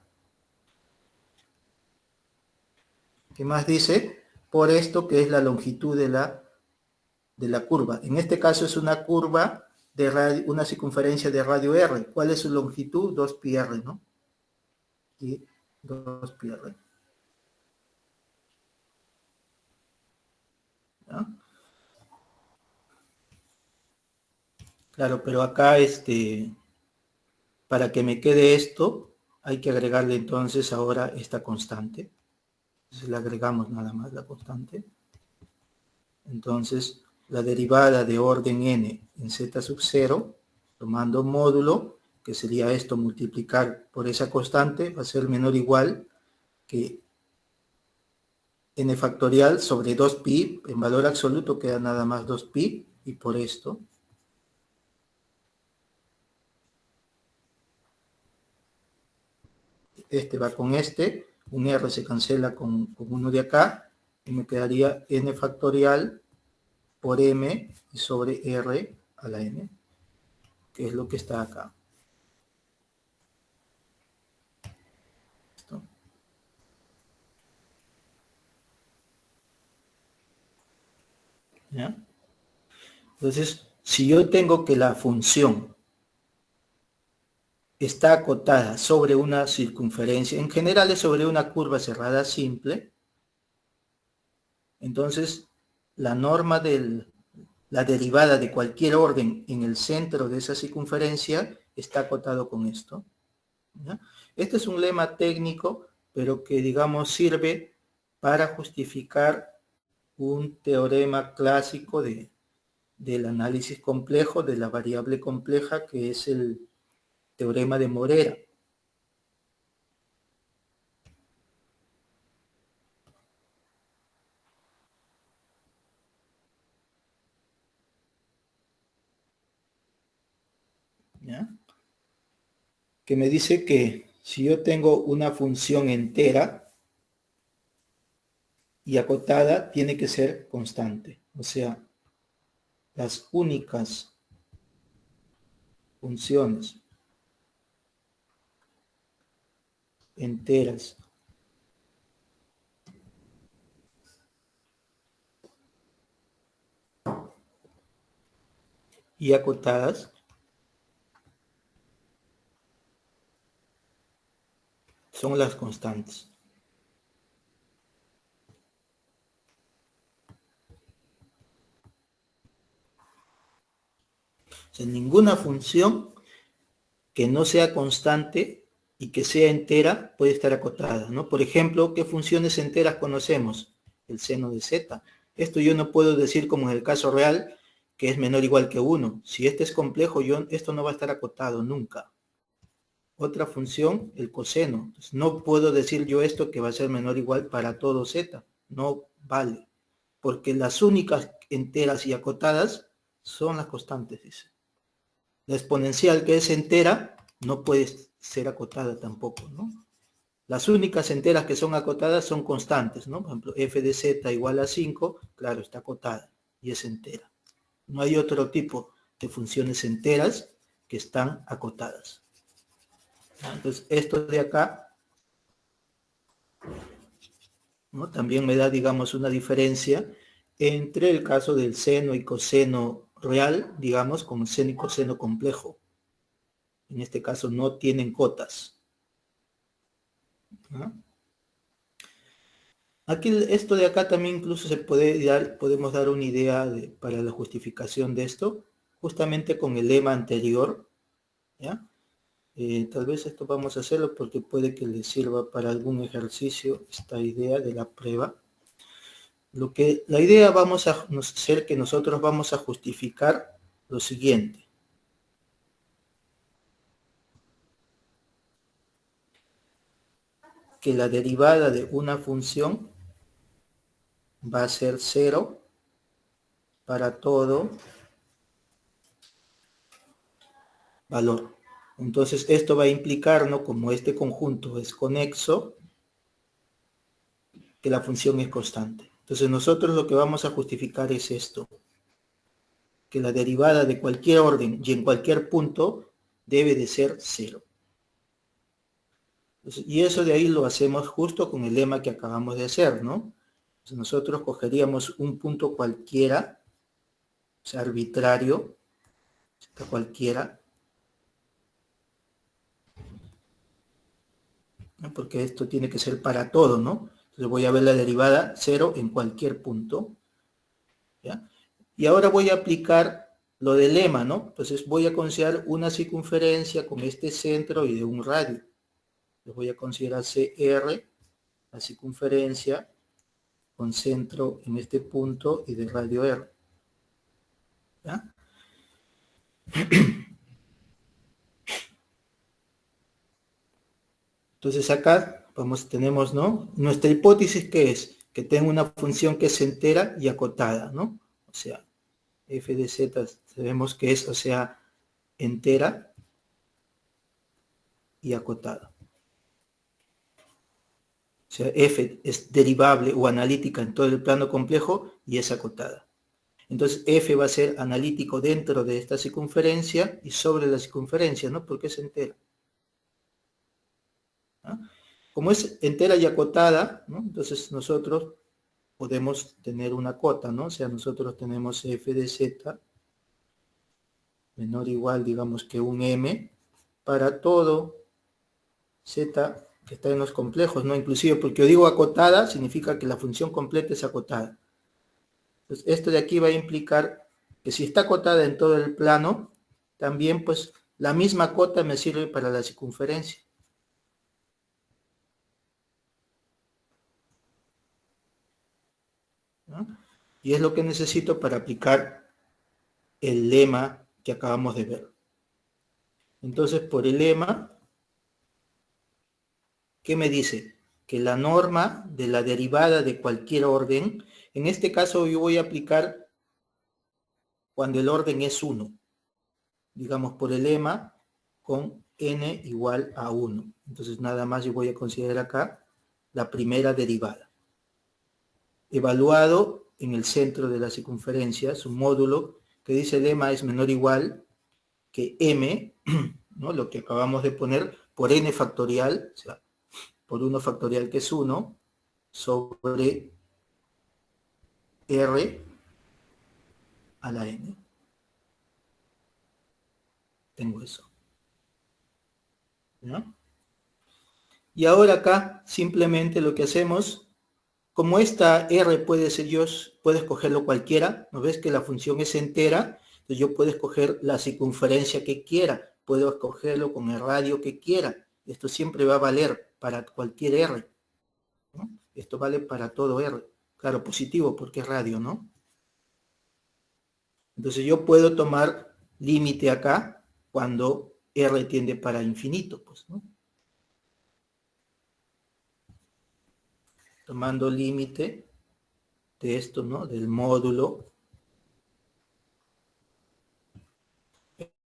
¿Qué más dice? Por esto que es la longitud de la curva. En este caso es una curva de radio, una circunferencia de radio r. ¿Cuál es su longitud? 2πr, ¿no? Y 2πr. ¿Ya? Claro, pero acá para que me quede esto, hay que agregarle entonces ahora esta constante. Entonces le agregamos nada más la constante. Entonces, la derivada de orden n en z sub 0, tomando módulo, que sería esto multiplicar por esa constante, va a ser menor o igual que n factorial sobre 2pi, en valor absoluto queda nada más 2pi, y por esto, este va con este, un r se cancela con uno de acá, y me quedaría n factorial por m y sobre r a la n, que es lo que está acá. ¿Listo? ¿Ya? Entonces, si yo tengo que la función está acotada sobre una circunferencia, en general es sobre una curva cerrada simple, entonces la norma del la derivada de cualquier orden en el centro de esa circunferencia está acotado con esto, ¿ya? Este es un lema técnico, pero que, digamos, sirve para justificar un teorema clásico del análisis complejo de la variable compleja, que es el teorema de Morera. ¿Ya? Que me dice que si yo tengo una función entera y acotada, tiene que ser constante. O sea, las únicas funciones enteras y acotadas son las constantes. O sea, ninguna función que no sea constante y que sea entera puede estar acotada, ¿no? Por ejemplo, ¿qué funciones enteras conocemos? El seno de z. Esto yo no puedo decir, como en el caso real, que es menor o igual que 1. Si este es complejo, esto no va a estar acotado nunca. Otra función, el coseno. Entonces, no puedo decir yo esto que va a ser menor o igual para todo z. No vale. Porque las únicas enteras y acotadas son las constantes, dice. La exponencial, que es entera, no puede ser acotada tampoco, ¿no? Las únicas enteras que son acotadas son constantes, ¿no? Por ejemplo, f de z igual a 5, claro, está acotada y es entera. No hay otro tipo de funciones enteras que están acotadas. Entonces, esto de acá, ¿no? También me da, digamos, una diferencia entre el caso del seno y coseno real, digamos, con seno y coseno complejo. En este caso no tienen cotas, ¿no? Aquí, esto de acá también incluso podemos dar una idea para la justificación de esto, justamente con el lema anterior, ¿ya? Tal vez esto vamos a hacerlo porque puede que les sirva para algún ejercicio esta idea de la prueba. La idea vamos a ser que nosotros vamos a justificar lo siguiente. Que la derivada de una función va a ser 0 para todo valor. Entonces esto va a implicar, ¿no? Como este conjunto es conexo, que la función es constante. Entonces nosotros lo que vamos a justificar es esto, que la derivada de cualquier orden y en cualquier punto debe de ser 0. Entonces, y eso de ahí lo hacemos justo con el lema que acabamos de hacer, ¿no? Entonces nosotros cogeríamos un punto cualquiera, o sea, arbitrario, cualquiera, ¿no? Porque esto tiene que ser para todo, ¿no? Entonces voy a ver la derivada 0 en cualquier punto, ¿ya? Y ahora voy a aplicar lo del lema, ¿no? Entonces voy a considerar una circunferencia con este centro y de un radio. Entonces voy a considerar CR, la circunferencia, con centro en este punto y de radio R, ¿ya? Entonces acá tenemos, ¿no? Nuestra hipótesis, ¿qué es? Que tengo una función que es entera y acotada, ¿no? O sea, f de z sabemos que es, o sea, entera y acotada. O sea, f es derivable o analítica en todo el plano complejo y es acotada. Entonces f va a ser analítico dentro de esta circunferencia y sobre la circunferencia, ¿no? Porque es entera. ¿Ah? Como es entera y acotada, ¿no? Entonces nosotros podemos tener una cota, ¿no? O sea, nosotros tenemos f de z menor o igual, digamos, que un m para todo z que está en los complejos, ¿no? Inclusive porque yo digo acotada, significa que la función completa es acotada. Entonces, esto de aquí va a implicar que si está acotada en todo el plano, también pues la misma cota me sirve para la circunferencia. ¿No? Y es lo que necesito para aplicar el lema que acabamos de ver. Entonces, por el lema, ¿qué me dice? Que la norma de la derivada de cualquier orden, en este caso yo voy a aplicar cuando el orden es 1. Digamos, por el lema, con n igual a 1. Entonces, nada más yo voy a considerar acá la primera derivada. Evaluado en el centro de la circunferencia, su módulo, que dice el lema es menor o igual que m, ¿no? Lo que acabamos de poner, por n factorial, o sea, por 1 factorial que es 1, sobre r a la n. Tengo eso. ¿No? Y ahora acá, simplemente lo que hacemos, como esta r puede ser puede escogerlo cualquiera, ¿no ves que la función es entera? Entonces yo puedo escoger la circunferencia que quiera, puedo escogerlo con el radio que quiera. Esto siempre va a valer para cualquier r, ¿no? Esto vale para todo r. Claro, positivo porque es radio, ¿no? Entonces yo puedo tomar límite acá cuando r tiende para infinito, pues, ¿no? Tomando límite de esto, ¿no? Del módulo.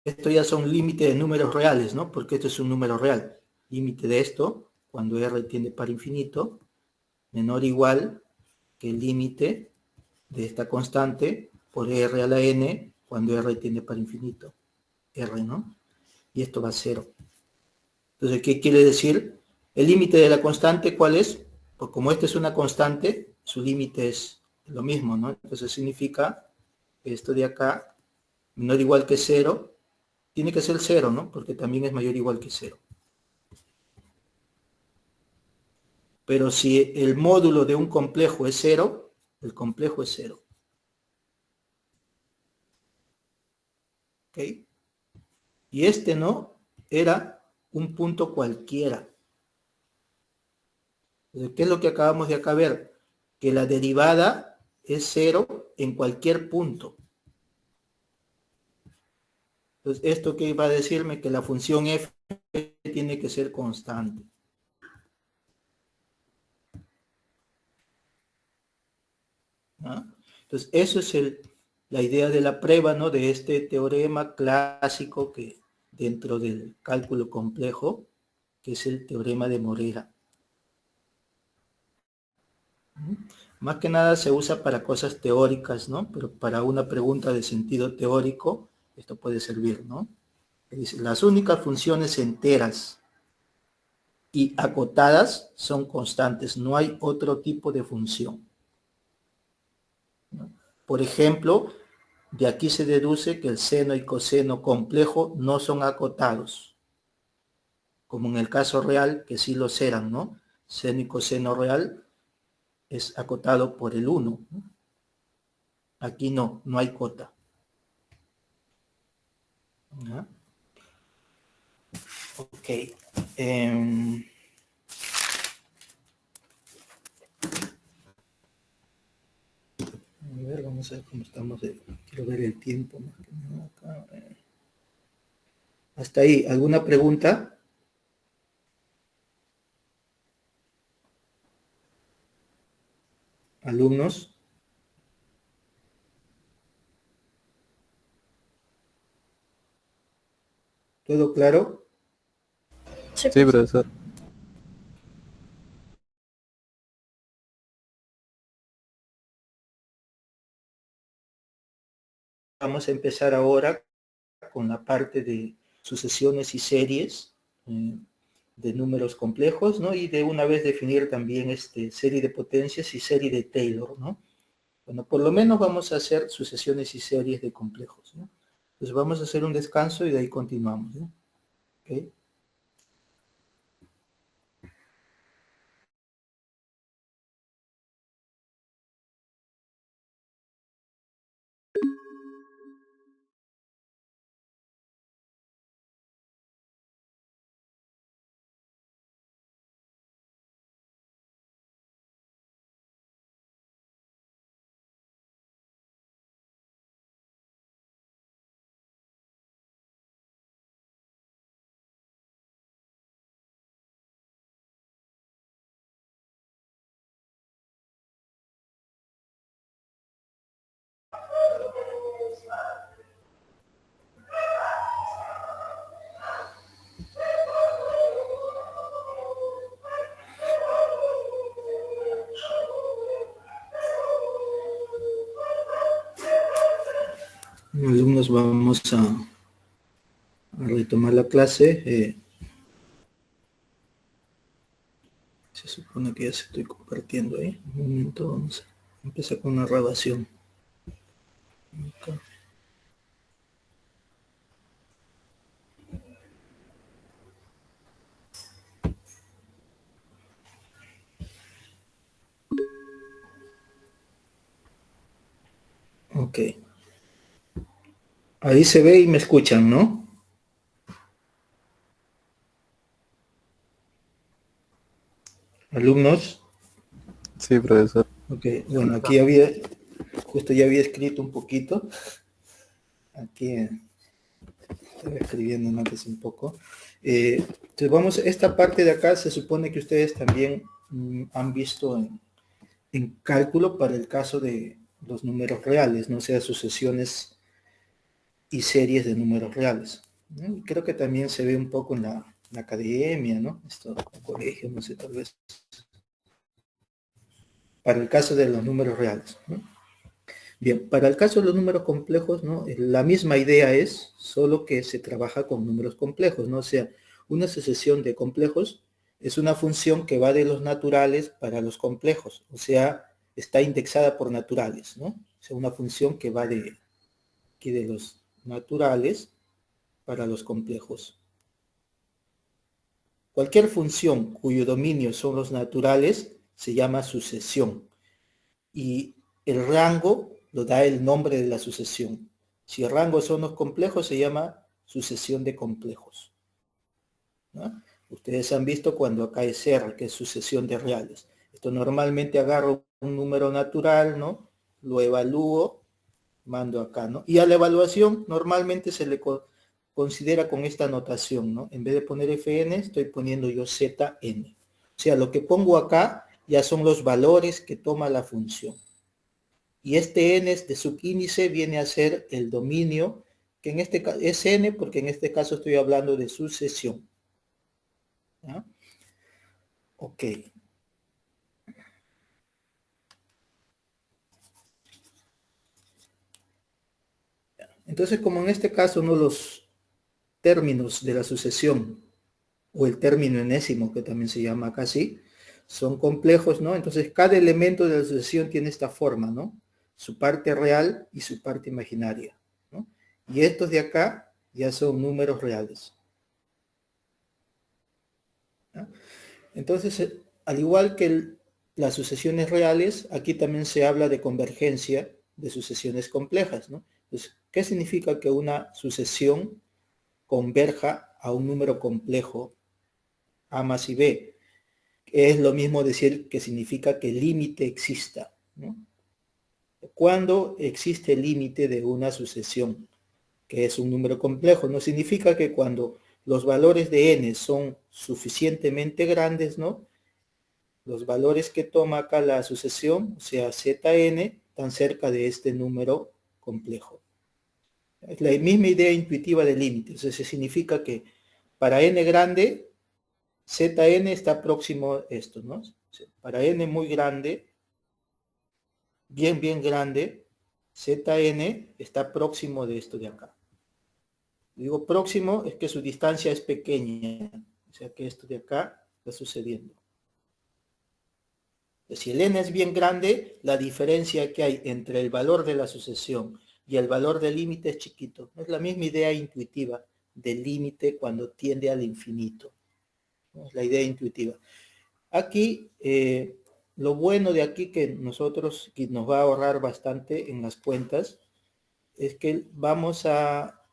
Esto ya son límites de números reales, ¿no? Porque esto es un número real. Límite de esto, cuando r tiende para infinito, menor o igual que el límite de esta constante por r a la n, cuando r tiende para infinito. R, ¿no? Y esto va a 0. Entonces, ¿qué quiere decir? El límite de la constante, ¿cuál es? Pues como esta es una constante, su límite es lo mismo, ¿no? Entonces significa que esto de acá, menor o igual que 0, tiene que ser 0, ¿no? Porque también es mayor o igual que 0. Pero si el módulo de un complejo es 0, el complejo es 0. ¿Ok? Y este, ¿no? Era un punto cualquiera. Entonces, ¿qué es lo que acabamos de acá ver? Que la derivada es 0 en cualquier punto. Entonces, ¿esto qué va a decirme? Que la función f tiene que ser constante. ¿No? Entonces, eso es la idea de la prueba, ¿no? De este teorema clásico que dentro del cálculo complejo, que es el teorema de Morera. Más que nada se usa para cosas teóricas, ¿no? Pero para una pregunta de sentido teórico, esto puede servir, ¿no? Dice, las únicas funciones enteras y acotadas son constantes, no hay otro tipo de función, ¿no? Por ejemplo, de aquí se deduce que el seno y coseno complejo no son acotados, como en el caso real, que sí lo eran, ¿no? Seno y coseno real es acotado por el 1, ¿no? Aquí no hay cota. ¿Ya? Ok. A ver, vamos a ver cómo estamos. Quiero ver el tiempo más que nada acá. Hasta ahí, ¿alguna pregunta? ¿Alumnos? ¿Todo claro? Sí, Sí, profesor. Vamos a empezar ahora con la parte de sucesiones y series de números complejos, ¿no? Y de una vez definir también serie de potencias y serie de Taylor, ¿no? Bueno, por lo menos vamos a hacer sucesiones y series de complejos, ¿no? Entonces vamos a hacer un descanso y de ahí continuamos, ¿no? ¿Okay? Alumnos, vamos a retomar la clase. Se supone que ya se estoy compartiendo ahí. Un momento, vamos a empezar con una grabación. Acá. Ok. Ahí se ve y me escuchan, ¿no? Alumnos. Sí, profesor. Ok, bueno, aquí justo ya había escrito un poquito. Aquí estaba escribiendo antes un poco. Entonces esta parte de acá se supone que ustedes también han visto en cálculo para el caso de los números reales, no sea sucesiones y series de números reales, ¿no? Y creo que también se ve un poco en la academia, ¿no? Esto, en colegio, no sé, tal vez. Para el caso de los números reales, ¿no? Bien, para el caso de los números complejos, ¿no? La misma idea es, solo que se trabaja con números complejos, ¿no? O sea, una sucesión de complejos es una función que va de los naturales para los complejos, o sea, está indexada por naturales, ¿no? O sea, una función que va aquí de los naturales para los complejos. Cualquier función cuyo dominio son los naturales se llama sucesión. Y el rango lo da el nombre de la sucesión. Si el rango son los complejos, se llama sucesión de complejos, ¿no? Ustedes han visto cuando acá es R, que es sucesión de reales. Esto normalmente agarro un número natural, ¿no? Lo evalúo, mando acá, ¿no? Y a la evaluación normalmente se le considera con esta notación, ¿no? En vez de poner Fn, estoy poniendo yo Zn. O sea, lo que pongo acá ya son los valores que toma la función. Y este n de subíndice viene a ser el dominio, que en este caso es n, porque en este caso estoy hablando de sucesión. ¿Ya? Ok. Entonces, como en este caso no los términos de la sucesión, o el término enésimo, que también se llama acá así, son complejos, ¿no? Entonces, cada elemento de la sucesión tiene esta forma, ¿no? Su parte real y su parte imaginaria, ¿no? Y estos de acá ya son números reales, ¿no? Entonces, al igual que las sucesiones reales, aquí también se habla de convergencia de sucesiones complejas, ¿no? Entonces, ¿qué significa que una sucesión converja a un número complejo A más y B? Es lo mismo decir que significa que el límite exista, ¿no? Cuando existe el límite de una sucesión, que es un número complejo, no significa que cuando los valores de n son suficientemente grandes, ¿no? Los valores que toma acá la sucesión, o sea, Zn, están cerca de este número complejo. Es la misma idea intuitiva del límite. O sea, se significa que para n grande, Zn está próximo a esto, ¿no? Para n muy grande, bien grande, Zn está próximo de esto de acá. Digo próximo es que su distancia es pequeña, o sea que esto de acá está sucediendo. Si el n es bien grande, la diferencia que hay entre el valor de la sucesión y el valor del límite es chiquito. Es la misma idea intuitiva del límite cuando tiende al infinito. Es la idea intuitiva. Aquí, lo bueno de aquí que nosotros, que nos va a ahorrar bastante en las cuentas, es que vamos a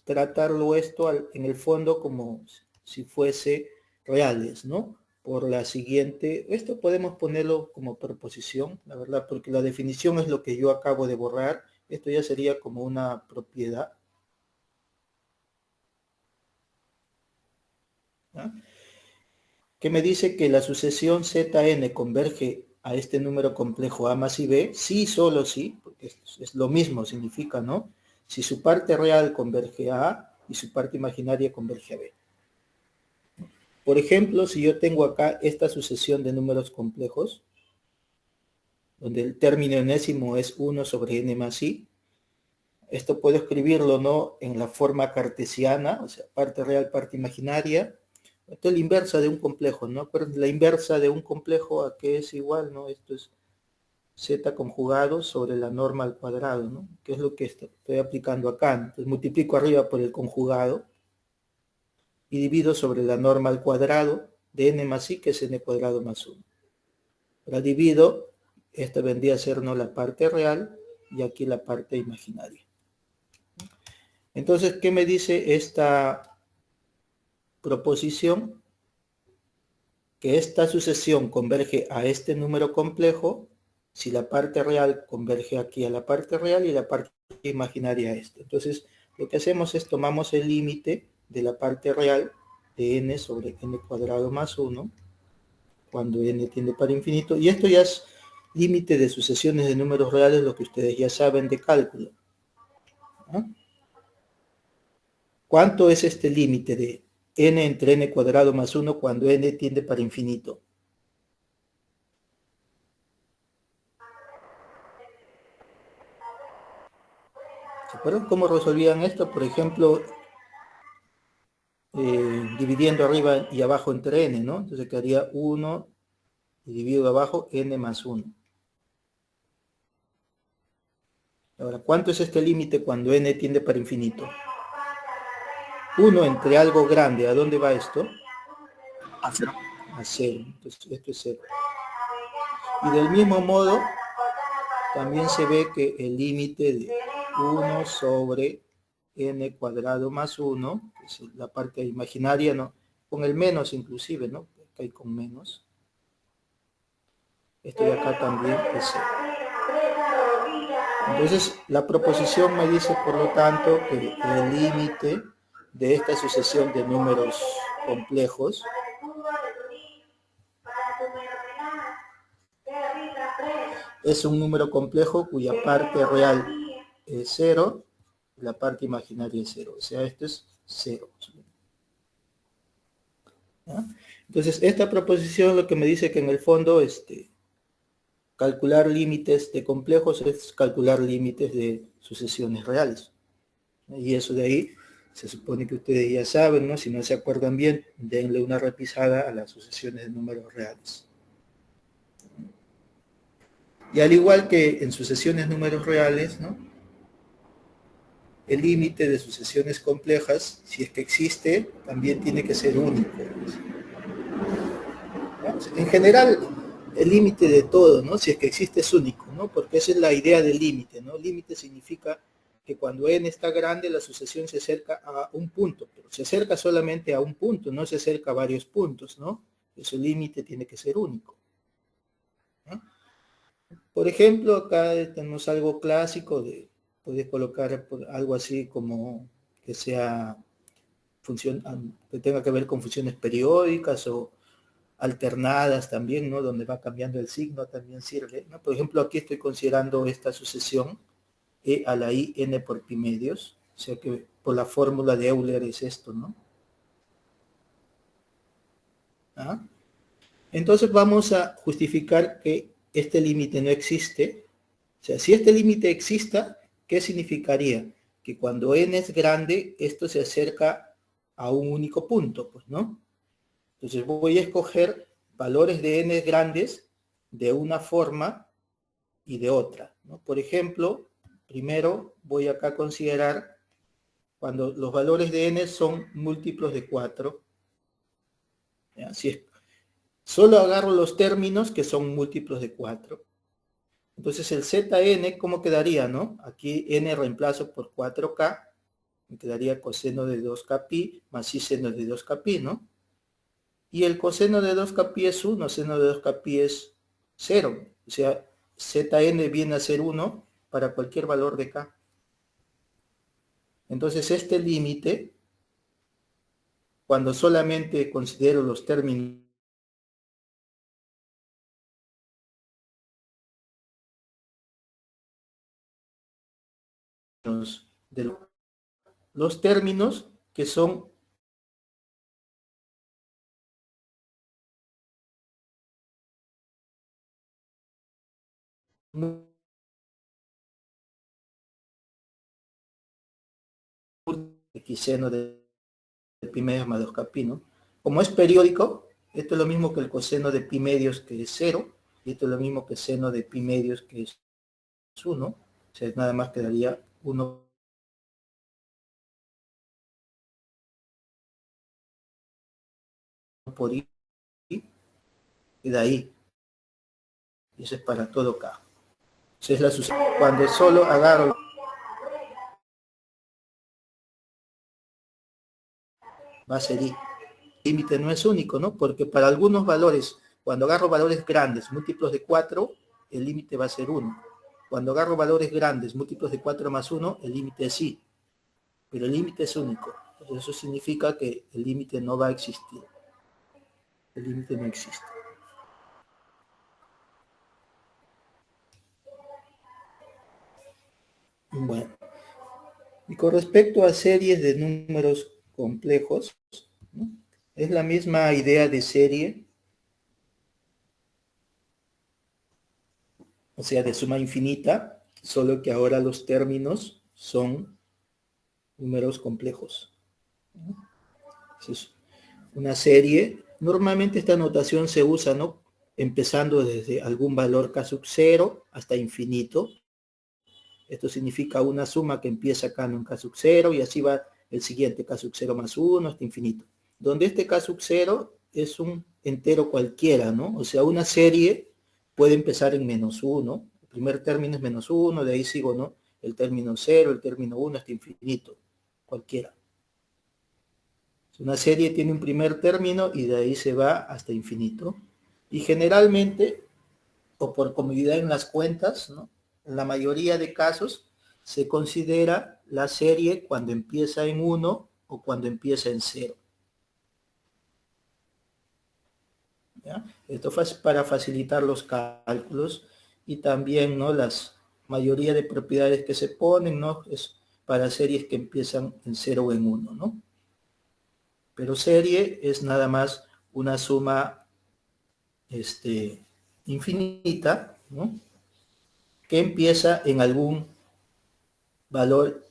tratarlo esto en el fondo como si fuese reales, ¿no? Por la siguiente, esto podemos ponerlo como proposición, la verdad, porque la definición es lo que yo acabo de borrar. Esto ya sería como una propiedad, ¿no? Que me dice que la sucesión Zn converge a este número complejo A más y B, sí, solo sí, porque es lo mismo, significa, ¿no? Si su parte real converge a A y su parte imaginaria converge a B. Por ejemplo, si yo tengo acá esta sucesión de números complejos, donde el término enésimo es 1 sobre n más i, Esto puedo escribirlo, ¿no?, en la forma cartesiana, o sea, parte real, parte imaginaria. Esto es la inversa de un complejo, ¿no? Pero la inversa de un complejo, ¿a qué es igual, no? Esto es z conjugado sobre la norma al cuadrado, ¿no? Que es lo que estoy aplicando acá. Entonces multiplico arriba por el conjugado y divido sobre la norma al cuadrado de n más i, que es n cuadrado más 1. Ahora divido, esta vendría a ser, ¿no?, la parte real y aquí la parte imaginaria. Entonces, ¿qué me dice esta proposición? Que esta sucesión converge a este número complejo si la parte real converge aquí a la parte real y la parte imaginaria a esto. Entonces, lo que hacemos es tomamos el límite de la parte real de n sobre n cuadrado más 1, cuando n tiende para infinito, y esto ya es límite de sucesiones de números reales, lo que ustedes ya saben de cálculo. ¿Ah? ¿Cuánto es este límite de n entre n cuadrado más 1 cuando n tiende para infinito? ¿Se acuerdan cómo resolvían esto? Por ejemplo, dividiendo arriba y abajo entre n, ¿no? Entonces quedaría 1 y dividido abajo n más 1. Ahora, ¿cuánto es este límite cuando n tiende para infinito? 1 entre algo grande, ¿a dónde va esto? A 0. A 0. Entonces esto es 0. Y del mismo modo, también se ve que el límite de 1 sobre n cuadrado más 1, que es la parte imaginaria, ¿no?, con el menos inclusive, ¿no?, acá hay con menos. Esto de acá también es 0. Entonces, la proposición me dice, por lo tanto, que el límite de esta sucesión de números complejos es un número complejo cuya parte real es 0 y la parte imaginaria es 0. O sea, esto es 0. ¿Ya? Entonces, esta proposición lo que me dice que en el fondo, calcular límites de complejos es calcular límites de sucesiones reales. Y eso de ahí se supone que ustedes ya saben, ¿no? Si no se acuerdan bien, denle una repisada a las sucesiones de números reales. Y al igual que en sucesiones de números reales, ¿no?, el límite de sucesiones complejas, si es que existe, también tiene que ser único. ¿No? En general, el límite de todo, ¿no?, si es que existe, es único, ¿no? Porque esa es la idea del límite, ¿no? Límite significa que cuando n está grande, la sucesión se acerca a un punto, pero se acerca solamente a un punto, no se acerca a varios puntos, ¿no? Ese límite tiene que ser único, ¿no? Por ejemplo, acá tenemos algo clásico de, puedes colocar algo así como que sea función, que tenga que ver con funciones periódicas o alternadas también, ¿no?, donde va cambiando el signo también sirve, ¿no? Por ejemplo, aquí estoy considerando esta sucesión e a la i n por pi medios, o sea que por la fórmula de Euler es esto, ¿no? ¿Ah? Entonces vamos a justificar que este límite no existe. O sea, si este límite exista, ¿qué significaría? Que cuando n es grande, esto se acerca a un único punto, pues, ¿no? Entonces voy a escoger valores de n grandes de una forma y de otra, ¿no? Por ejemplo, primero voy acá a considerar cuando los valores de n son múltiplos de 4. Así es. Solo agarro los términos que son múltiplos de 4. Entonces el Zn, ¿cómo quedaría, no? Aquí n reemplazo por 4k, me quedaría coseno de 2k pi más i seno de 2k pi, ¿no? Y el coseno de 2k pi es 1, seno de 2k pi es 0. O sea, Zn viene a ser 1 para cualquier valor de k. Entonces este límite, cuando solamente considero los términos de los términos que son X seno de pi medios más 2k pi, ¿no? Como es periódico, esto es lo mismo que el coseno de pi medios, que es 0, y esto es lo mismo que seno de pi medios, que es 1. O sea, nada más quedaría 1 por i, y de ahí. Y eso es para todo k. Esa es la sucesión. Cuando solo agarro va a ser i. El límite no es único, ¿no? Porque para algunos valores, cuando agarro valores grandes, múltiplos de 4, el límite va a ser 1. Cuando agarro valores grandes, múltiplos de 4 más 1, el límite es i. Pero el límite es único. Entonces eso significa que el límite no va a existir. El límite no existe. Bueno. Y con respecto a series de números complejos, ¿no? Es la misma idea de serie, o sea, de suma infinita, solo que ahora los términos son números complejos, ¿no? Entonces, una serie, normalmente esta notación se usa, ¿no? Empezando desde algún valor k sub 0 hasta infinito. Esto significa una suma que empieza acá en un k sub 0 y así va el siguiente, k sub 0 más 1 hasta infinito. Donde este k sub 0 es un entero cualquiera, ¿no? O sea, una serie puede empezar en menos 1. El primer término es menos 1, de ahí sigo, ¿no? El término 0, el término 1 hasta infinito. Cualquiera. Una serie tiene un primer término y de ahí se va hasta infinito. Y generalmente, o por comodidad en las cuentas, ¿no? En la mayoría de casos se considera la serie cuando empieza en 1 o cuando empieza en 0. ¿Ya? Esto es para facilitar los cálculos y también, ¿no? Las mayoría de propiedades que se ponen, ¿no? Es para series que empiezan en 0 o en 1, ¿no? Pero serie es nada más una suma infinita, ¿no? Que empieza en algún valor,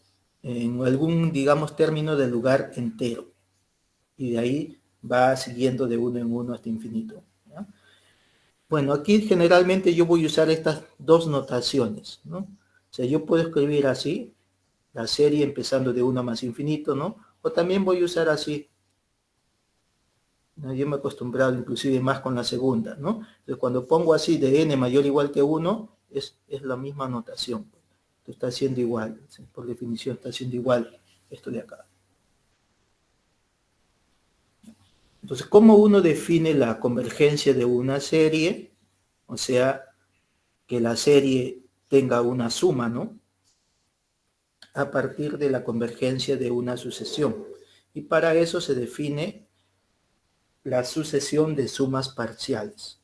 en algún, digamos, término del lugar entero. Y de ahí va siguiendo de 1 en 1 hasta infinito, ¿ya? Bueno, aquí generalmente yo voy a usar estas dos notaciones, ¿no? O sea, yo puedo escribir así, la serie empezando de 1 más infinito, ¿no? O también voy a usar así, ¿no? Yo me he acostumbrado inclusive más con la segunda, ¿no? Entonces cuando pongo así de n mayor o igual que 1, es la misma notación. Esto está haciendo igual, ¿sí? Por definición está haciendo igual esto de acá. Entonces, ¿cómo uno define la convergencia de una serie? O sea, que la serie tenga una suma, ¿no? A partir de la convergencia de una sucesión. Y para eso se define la sucesión de sumas parciales.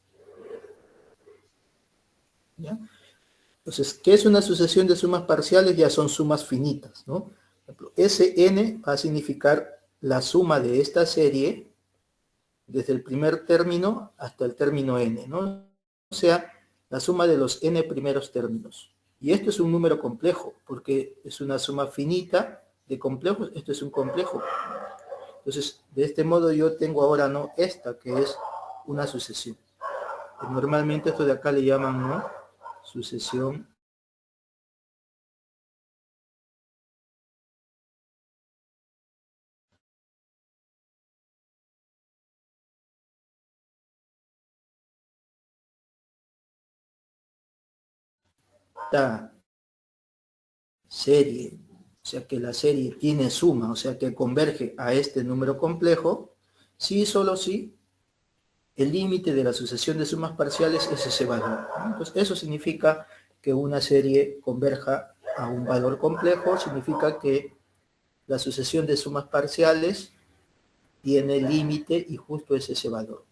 ¿Ya? Entonces, ¿qué es una sucesión de sumas parciales? Ya son sumas finitas, ¿no? Por ejemplo, Sn va a significar la suma de esta serie desde el primer término hasta el término n, ¿no? O sea, la suma de los n primeros términos. Y esto es un número complejo, porque es una suma finita de complejos, esto es un complejo. Entonces, de este modo yo tengo ahora, ¿no? Esta, que es una sucesión. Normalmente esto de acá le llaman, ¿no? Sucesión serie, o sea que la serie tiene suma, o sea que converge a este número complejo, si y solo si el límite de la sucesión de sumas parciales es ese valor, ¿no? Entonces eso significa que una serie converja a un valor complejo, significa que la sucesión de sumas parciales tiene límite y justo es ese valor.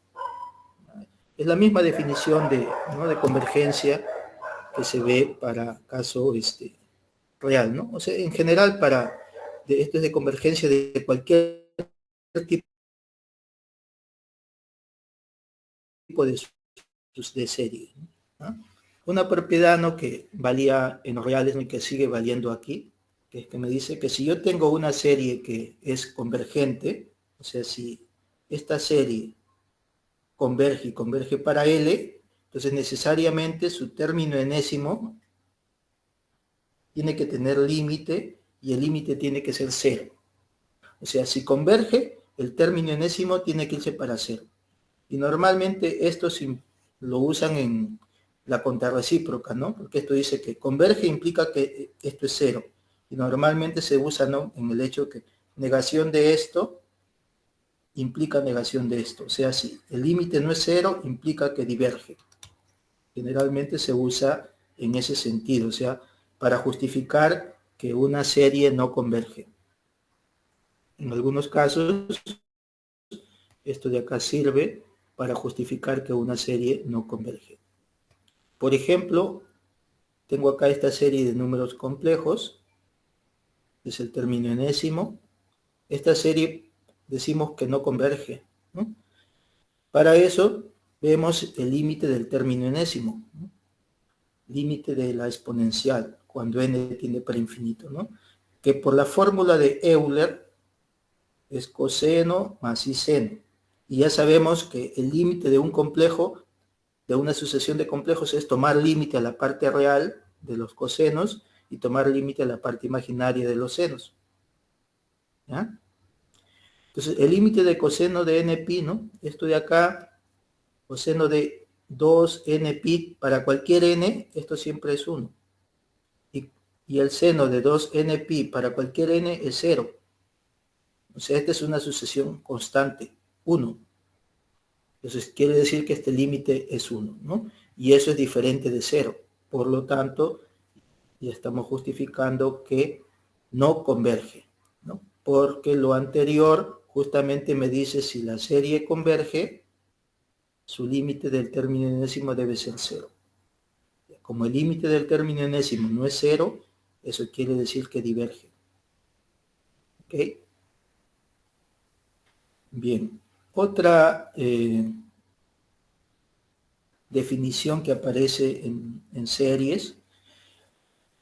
Es la misma definición de, ¿no? de convergencia que se ve para caso real, ¿no? O sea, en general esto es de convergencia de cualquier tipo de serie, ¿no? Una propiedad, ¿no? que valía en los reales, ¿no? y que sigue valiendo aquí, que es que me dice que si yo tengo una serie que es convergente, o sea, si esta serie converge y converge para L, entonces necesariamente su término enésimo tiene que tener límite y el límite tiene que ser 0. O sea, si converge, el término enésimo tiene que irse para 0. Y normalmente esto lo usan en la contrarrecíproca, ¿no? Porque esto dice que converge implica que esto es 0. Y normalmente se usa, ¿no?, en el hecho que negación de esto implica negación de esto. O sea, si el límite no es 0, implica que diverge. Generalmente se usa en ese sentido, o sea, para justificar que una serie no converge. En algunos casos, esto de acá sirve para justificar que una serie no converge. Por ejemplo, tengo acá esta serie de números complejos, es el término enésimo. Esta serie decimos que no converge, ¿no? Para eso vemos el límite del término enésimo, ¿no? Límite de la exponencial, cuando n tiende para infinito, ¿no? Que por la fórmula de Euler es coseno más i seno. Y ya sabemos que el límite de un complejo, de una sucesión de complejos, es tomar límite a la parte real de los cosenos y tomar límite a la parte imaginaria de los senos. ¿Ya? Entonces, el límite de coseno de npi, ¿no? Esto de acá, coseno de 2npi para cualquier n, esto siempre es 1. Y el seno de 2npi para cualquier n es 0. O sea, esta es una sucesión constante, 1. Entonces, quiere decir que este límite es 1, ¿no? Y eso es diferente de 0. Por lo tanto, ya estamos justificando que no converge, ¿no? Porque lo anterior justamente me dice si la serie converge, su límite del término enésimo debe ser 0. Como el límite del término enésimo no es 0, eso quiere decir que diverge. ¿Ok? Bien. Otra definición que aparece en series,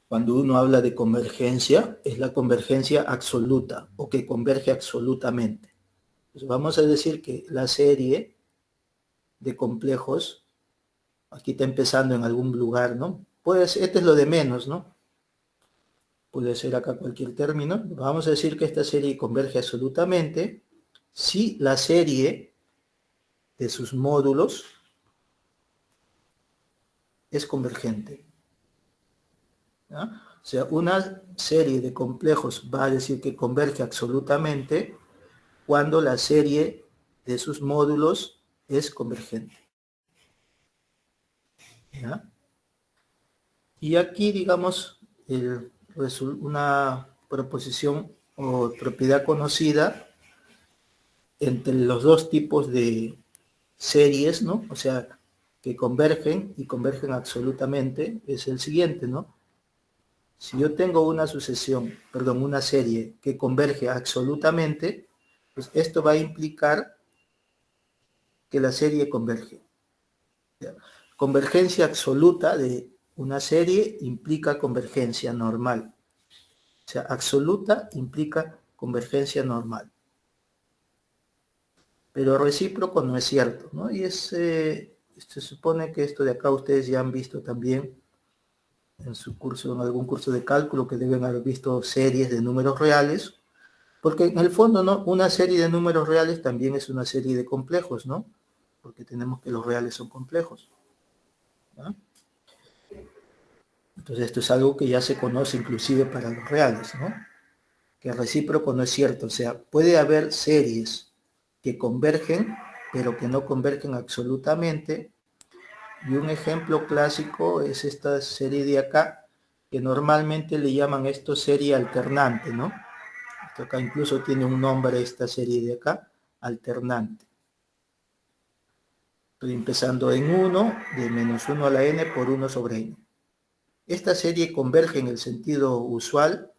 cuando uno habla de convergencia, es la convergencia absoluta, o que converge absolutamente. Entonces vamos a decir que la serie de complejos, aquí está empezando en algún lugar, ¿no? Puede ser, este es lo de menos, ¿no? Puede ser acá cualquier término. Vamos a decir que esta serie converge absolutamente si la serie de sus módulos es convergente. ¿Ya? O sea, una serie de complejos va a decir que converge absolutamente cuando la serie de sus módulos es convergente. ¿Ya? Y aquí, digamos, una proposición o propiedad conocida entre los dos tipos de series, ¿no? O sea, que convergen y convergen absolutamente, es el siguiente, ¿no? Si yo tengo una una serie que converge absolutamente, pues esto va a implicar que la serie converge. Convergencia absoluta de una serie implica convergencia normal. O sea, absoluta implica convergencia normal. Pero recíproco no es cierto, ¿no? Y se supone que esto de acá ustedes ya han visto también en su curso, en algún curso de cálculo, que deben haber visto series de números reales, porque en el fondo, ¿no?, una serie de números reales también es una serie de complejos, ¿no? Porque tenemos que los reales son complejos, ¿no? Entonces esto es algo que ya se conoce inclusive para los reales, ¿no? Que el recíproco no es cierto, o sea, puede haber series que convergen, pero que no convergen absolutamente. Y un ejemplo clásico es esta serie de acá, que normalmente le llaman esto serie alternante, ¿no? Esto acá incluso tiene un nombre, esta serie de acá, alternante. Estoy empezando en 1, de menos 1 a la n por 1 sobre n. Esta serie converge en el sentido usual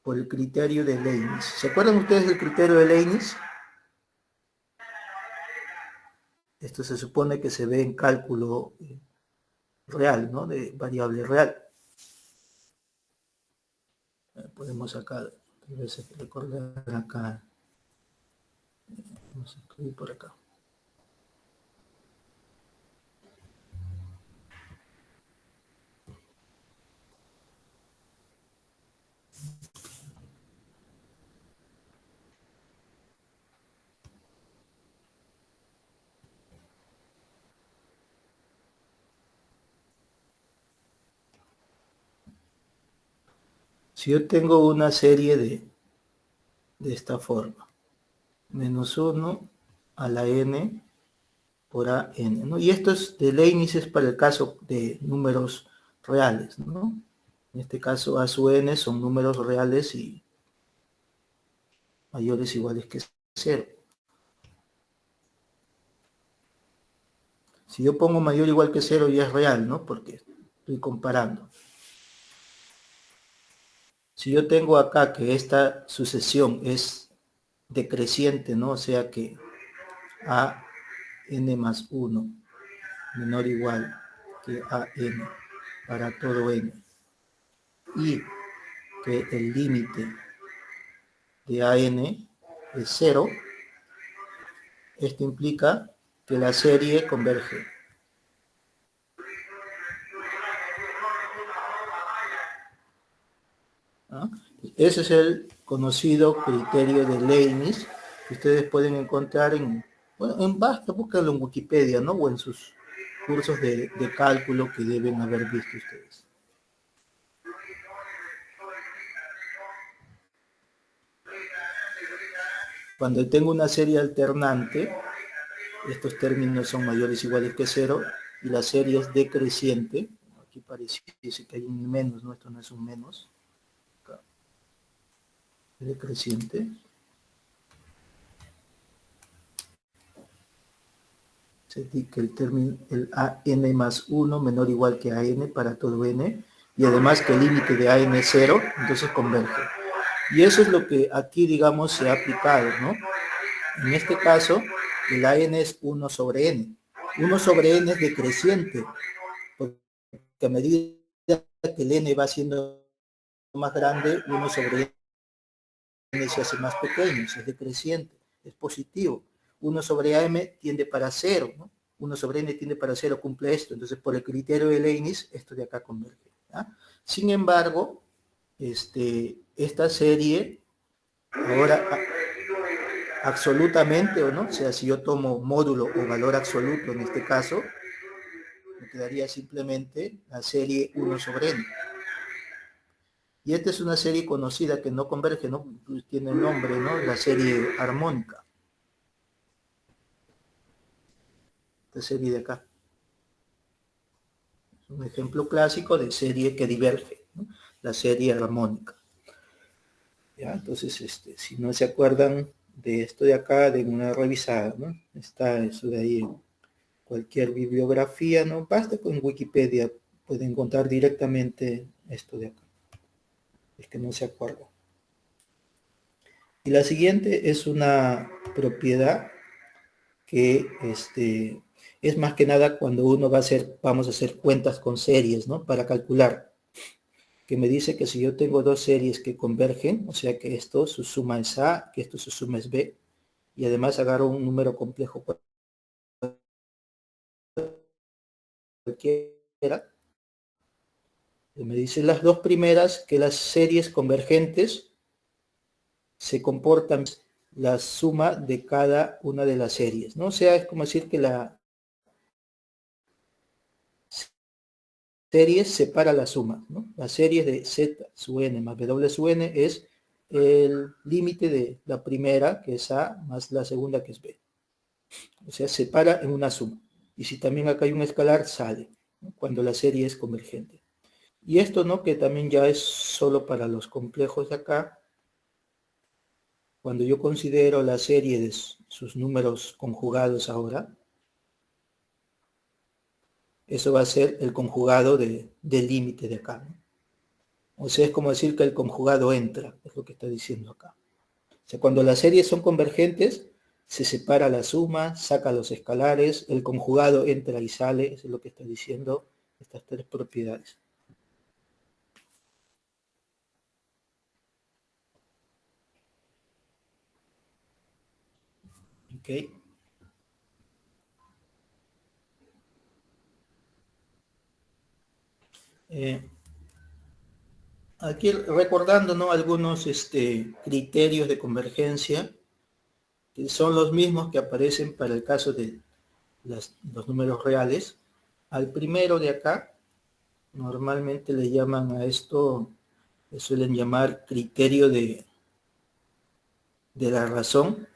por el criterio de Leibniz. ¿Se acuerdan ustedes del criterio de Leibniz? Esto se supone que se ve en cálculo real, ¿no? De variable real. Podemos acá, tal vez recordar acá, vamos a escribir por acá. Si yo tengo una serie de esta forma, menos 1 a la n por a n, ¿no? Y esto es de Leibniz, es para el caso de números reales, ¿no? En este caso a sub n son números reales y mayores o iguales que 0. Si yo pongo mayor o igual que 0 ya es real, ¿no? Porque estoy comparando. Si yo tengo acá que esta sucesión es decreciente, ¿no? O sea que a n más 1 menor o igual que a n para todo n, y que el límite de a n es 0, esto implica que la serie converge. ¿Ah? Ese es el conocido criterio de Leibniz, que ustedes pueden encontrar basta, búscalo en Wikipedia, ¿no? O en sus cursos de cálculo que deben haber visto ustedes. Cuando tengo una serie alternante, estos términos son mayores o iguales que 0, y la serie es decreciente. Aquí parece que hay un menos, ¿no? Esto no es un menos. Acá. Decreciente. Se indica el término, el a n más 1 menor o igual que a n para todo n, y además que el límite de a n es 0, entonces converge. Y eso es lo que aquí, digamos, se ha aplicado, ¿no? En este caso, el a n es 1 sobre n. 1 sobre n es decreciente, porque a medida que el n va siendo más grande, 1 sobre n se hace más pequeño, es decreciente, es positivo. 1 sobre am tiende para 0, ¿no? 1 sobre n tiende para 0, cumple esto. Entonces, por el criterio de Leibniz, esto de acá converge. ¿Ya? Sin embargo, esta serie, ahora, absolutamente, ¿o no? O sea, si yo tomo módulo o valor absoluto en este caso, me quedaría simplemente la serie 1 sobre n. Y esta es una serie conocida que no converge, ¿no? Tiene el nombre, ¿no? La serie armónica. Esta serie de acá. Es un ejemplo clásico de serie que diverge, ¿no? La serie armónica. ¿Ya? Entonces, si no se acuerdan de esto de acá, de una revisada, ¿no? Está eso de ahí en cualquier bibliografía, ¿no? Basta con Wikipedia, pueden encontrar directamente esto de acá. Es que no se acuerdan. Y la siguiente es una propiedad que es más que nada cuando uno vamos a hacer cuentas con series, ¿no? Para calcular, que me dice que si yo tengo dos series que convergen, o sea que esto su suma es A, que esto su suma es B, y además agarro un número complejo cualquiera, me dicen las dos primeras que las series convergentes se comportan la suma de cada una de las series, ¿no? O sea, es como decir que la serie separa la suma, ¿no? La serie de z sub n más w sub n es el límite de la primera, que es a, más la segunda, que es b. O sea, separa en una suma. Y si también acá hay un escalar, sale, ¿no? Cuando la serie es convergente. Y esto, ¿no? Que también ya es solo para los complejos de acá. Cuando yo considero la serie de sus números conjugados ahora, eso va a ser el conjugado del límite de acá, ¿no? O sea, es como decir que el conjugado entra, es lo que está diciendo acá. O sea, cuando las series son convergentes, se separa la suma, saca los escalares, el conjugado entra y sale, eso es lo que está diciendo estas tres propiedades. Ok. Aquí recordando, ¿no?, algunos criterios de convergencia, que son los mismos que aparecen para el caso de los números reales. Al primero de acá, normalmente le llaman a esto, le suelen llamar criterio de la razón.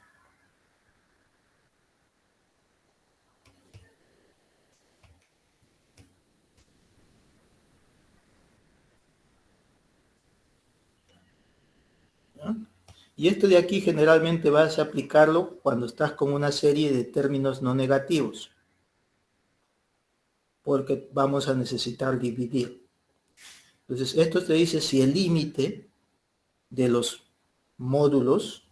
¿No? Y esto de aquí generalmente vas a aplicarlo cuando estás con una serie de términos no negativos, porque vamos a necesitar dividir. Entonces, esto te dice si el límite de los módulos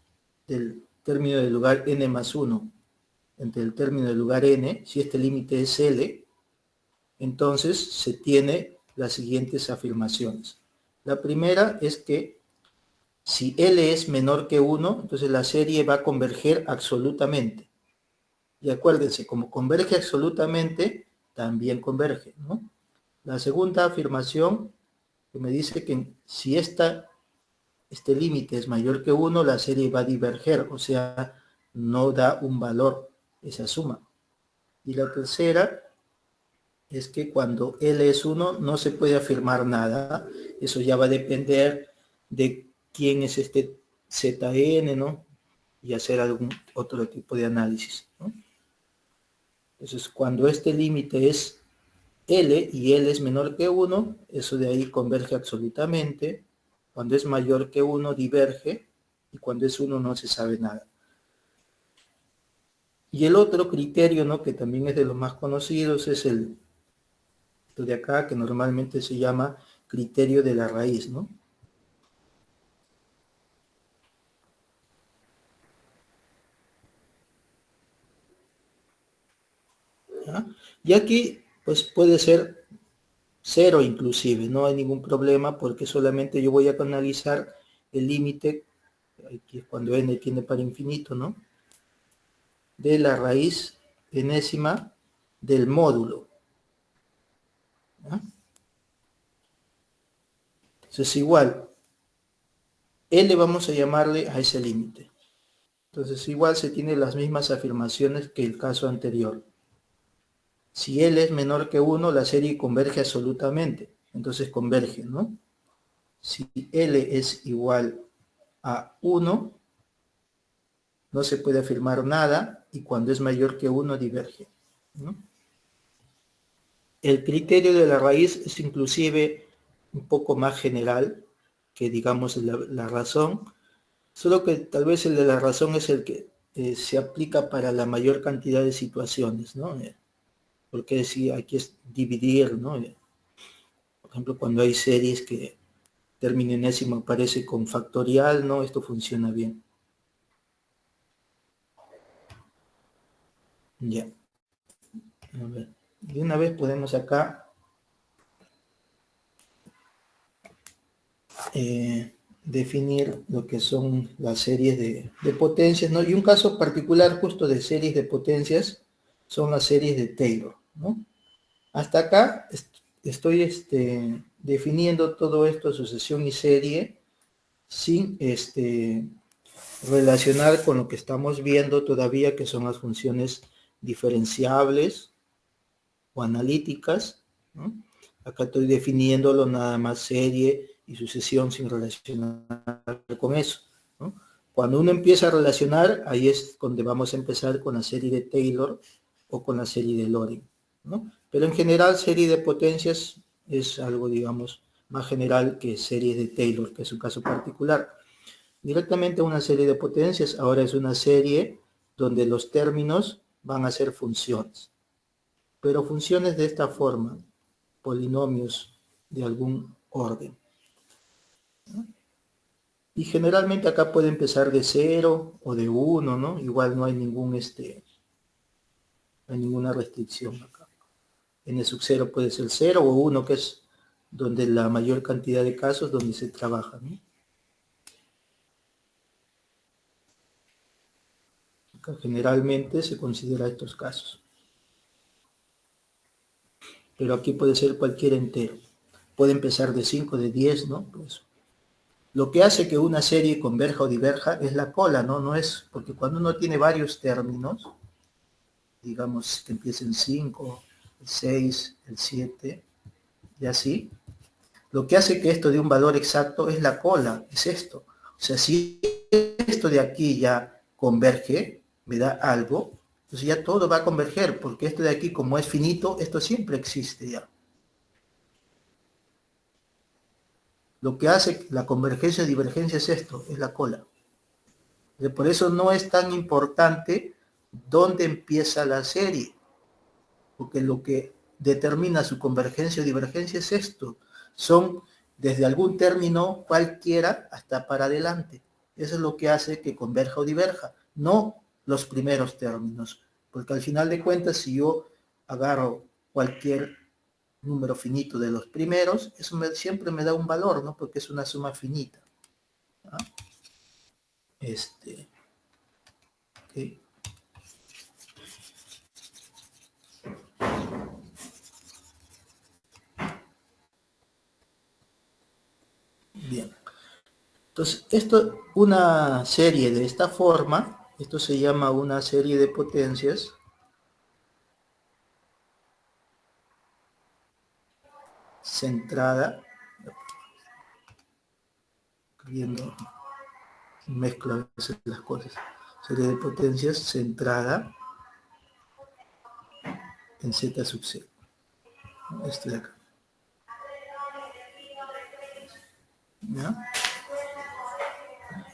del término del lugar n más 1 entre el término del lugar n, si este límite es L, entonces se tiene las siguientes afirmaciones. La primera es que si L es menor que 1, entonces la serie va a converger absolutamente. Y acuérdense, como converge absolutamente, también converge, ¿no? La segunda afirmación que me dice que si este límite es mayor que 1, la serie va a diverger, o sea, no da un valor esa suma. Y la tercera es que cuando L es 1 no se puede afirmar nada. Eso ya va a depender de quién es este ZN, ¿no? Y hacer algún otro tipo de análisis, ¿no? Entonces, cuando este límite es L y L es menor que 1, eso de ahí converge absolutamente. Cuando es mayor que 1 diverge, y cuando es 1 no se sabe nada. Y el otro criterio, ¿no?, que también es de los más conocidos, es esto de acá, que normalmente se llama criterio de la raíz, ¿no? ¿Ya? Y aquí, pues puede ser 0 inclusive, no hay ningún problema, porque solamente yo voy a analizar el límite, aquí es cuando n tiende para infinito, ¿no?, de la raíz enésima del módulo. ¿Ya? Entonces igual, L vamos a llamarle a ese límite. Entonces igual se tienen las mismas afirmaciones que el caso anterior. Si L es menor que 1, la serie converge absolutamente. Entonces converge, ¿no? Si L es igual a 1, no se puede afirmar nada, y cuando es mayor que 1 diverge, ¿no? El criterio de la raíz es inclusive un poco más general que, digamos, la razón, solo que tal vez el de la razón es el que se aplica para la mayor cantidad de situaciones, ¿no? Porque si aquí es dividir, ¿no? Por ejemplo, cuando hay series que término enésimo aparece con factorial, ¿no? Esto funciona bien. Ya. A ver. De una vez podemos acá definir lo que son las series de potencias, ¿no? Y un caso particular justo de series de potencias son las series de Taylor, ¿no? Hasta acá estoy definiendo todo esto, sucesión y serie, sin relacionar con lo que estamos viendo todavía, que son las funciones diferenciables o analíticas, ¿no? Acá estoy definiéndolo nada más serie y sucesión sin relacionar con eso, ¿no? Cuando uno empieza a relacionar, ahí es donde vamos a empezar con la serie de Taylor o con la serie de Loring, ¿no? Pero en general, serie de potencias es algo, digamos, más general que serie de Taylor, que es un caso particular. Directamente una serie de potencias ahora es una serie donde los términos van a ser funciones, pero funciones de esta forma, polinomios de algún orden, ¿no? Y generalmente acá puede empezar de 0 o de 1, ¿no? Igual no hay ningún no hay ninguna restricción acá. N sub 0 puede ser 0 o 1, que es donde la mayor cantidad de casos donde se trabaja, ¿no? Acá generalmente se considera estos casos. Pero aquí puede ser cualquier entero. Puede empezar de 5, de 10, ¿no? Pues, lo que hace que una serie converja o diverja es la cola, ¿no? No es, porque cuando uno tiene varios términos, digamos que empiecen 5, el 6, el 7, y así, lo que hace que esto dé un valor exacto es la cola, es esto. O sea, si esto de aquí ya converge, me da algo, entonces ya todo va a converger, porque esto de aquí, como es finito, esto siempre existe ya. Lo que hace la convergencia y divergencia es esto, es la cola. Por eso no es tan importante dónde empieza la serie, porque lo que determina su convergencia o divergencia es esto. Son desde algún término cualquiera hasta para adelante. Eso es lo que hace que converja o diverja, no los primeros términos. Porque al final de cuentas, si yo agarro cualquier número finito de los primeros, eso siempre me da un valor, ¿no? Porque es una suma finita. ¿Ah? Okay. Bien. Entonces, una serie de esta forma, esto se llama una serie de potencias centrada, viendo, mezclo a veces las cosas, serie de potencias centrada en z sub 0. Esto de acá. ¿Ya?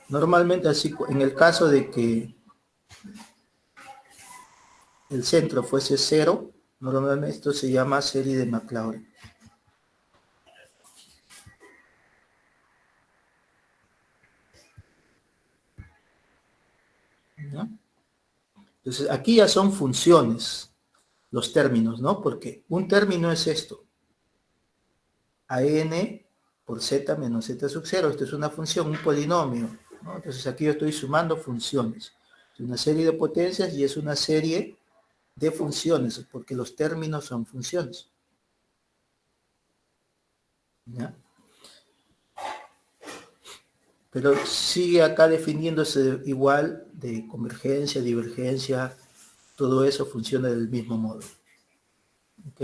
Normalmente así, en el caso de que el centro fuese 0, normalmente esto se llama serie de Maclaurin. ¿Ya? Entonces aquí ya son funciones los términos, ¿no? Porque un término es esto, an por z menos z sub 0, esto es una función, un polinomio, ¿no? Entonces aquí yo estoy sumando funciones, es una serie de potencias y es una serie de funciones, porque los términos son funciones. ¿Ya? Pero sigue acá definiéndose igual de convergencia, divergencia, todo eso funciona del mismo modo. ¿Ok?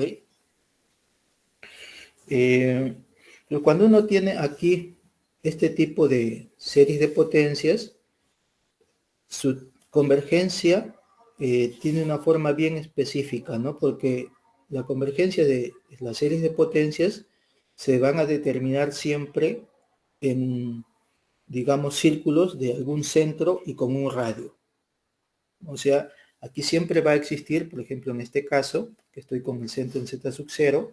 Pero cuando uno tiene aquí este tipo de series de potencias, su convergencia tiene una forma bien específica, ¿no? Porque la convergencia de las series de potencias se van a determinar siempre en, digamos, círculos de algún centro y con un radio. O sea, aquí siempre va a existir, por ejemplo, en este caso, que estoy con el centro en z sub 0,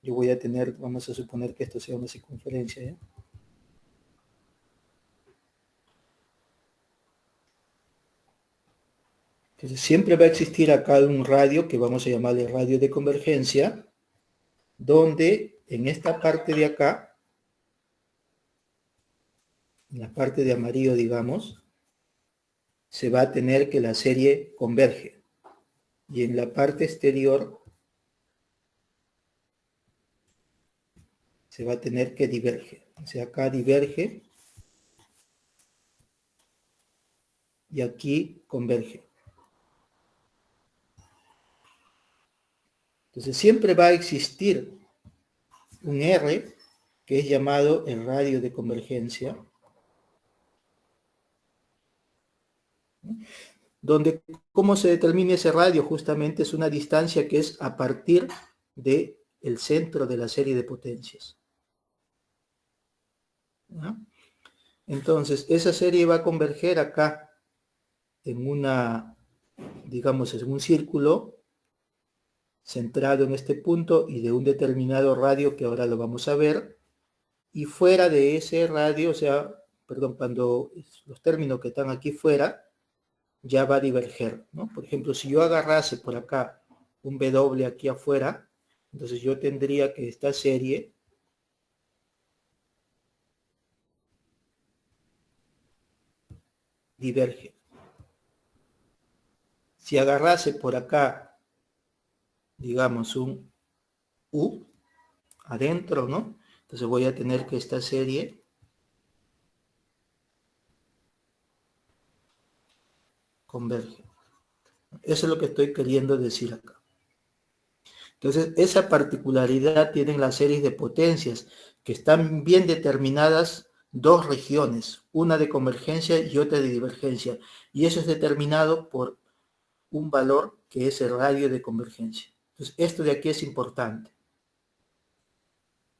yo voy a tener, vamos a suponer que esto sea una circunferencia, ¿ya? Entonces siempre va a existir acá un radio que vamos a llamarle radio de convergencia, donde en esta parte de acá, en la parte de amarillo, digamos, se va a tener que la serie converge. Y en la parte exterior se va a tener que diverge. O sea, acá diverge y aquí converge. Entonces siempre va a existir un R que es llamado el radio de convergencia, donde cómo se determina ese radio justamente es una distancia que es a partir del centro de la serie de potencias. ¿No? Entonces, esa serie va a converger acá en una, digamos, en un círculo centrado en este punto y de un determinado radio que ahora lo vamos a ver, y fuera de ese radio, o sea, perdón, cuando los términos que están aquí fuera, ya va a diverger, ¿no? Por ejemplo, si yo agarrase por acá un W aquí afuera, entonces yo tendría que esta serie diverge. Si agarrase por acá, digamos, un U adentro, ¿no? Entonces voy a tener que esta serie converge. Eso es lo que estoy queriendo decir acá. Entonces, esa particularidad tienen las series de potencias, que están bien determinadas dos regiones, una de convergencia y otra de divergencia. Y eso es determinado por un valor que es el radio de convergencia. Entonces, esto de aquí es importante,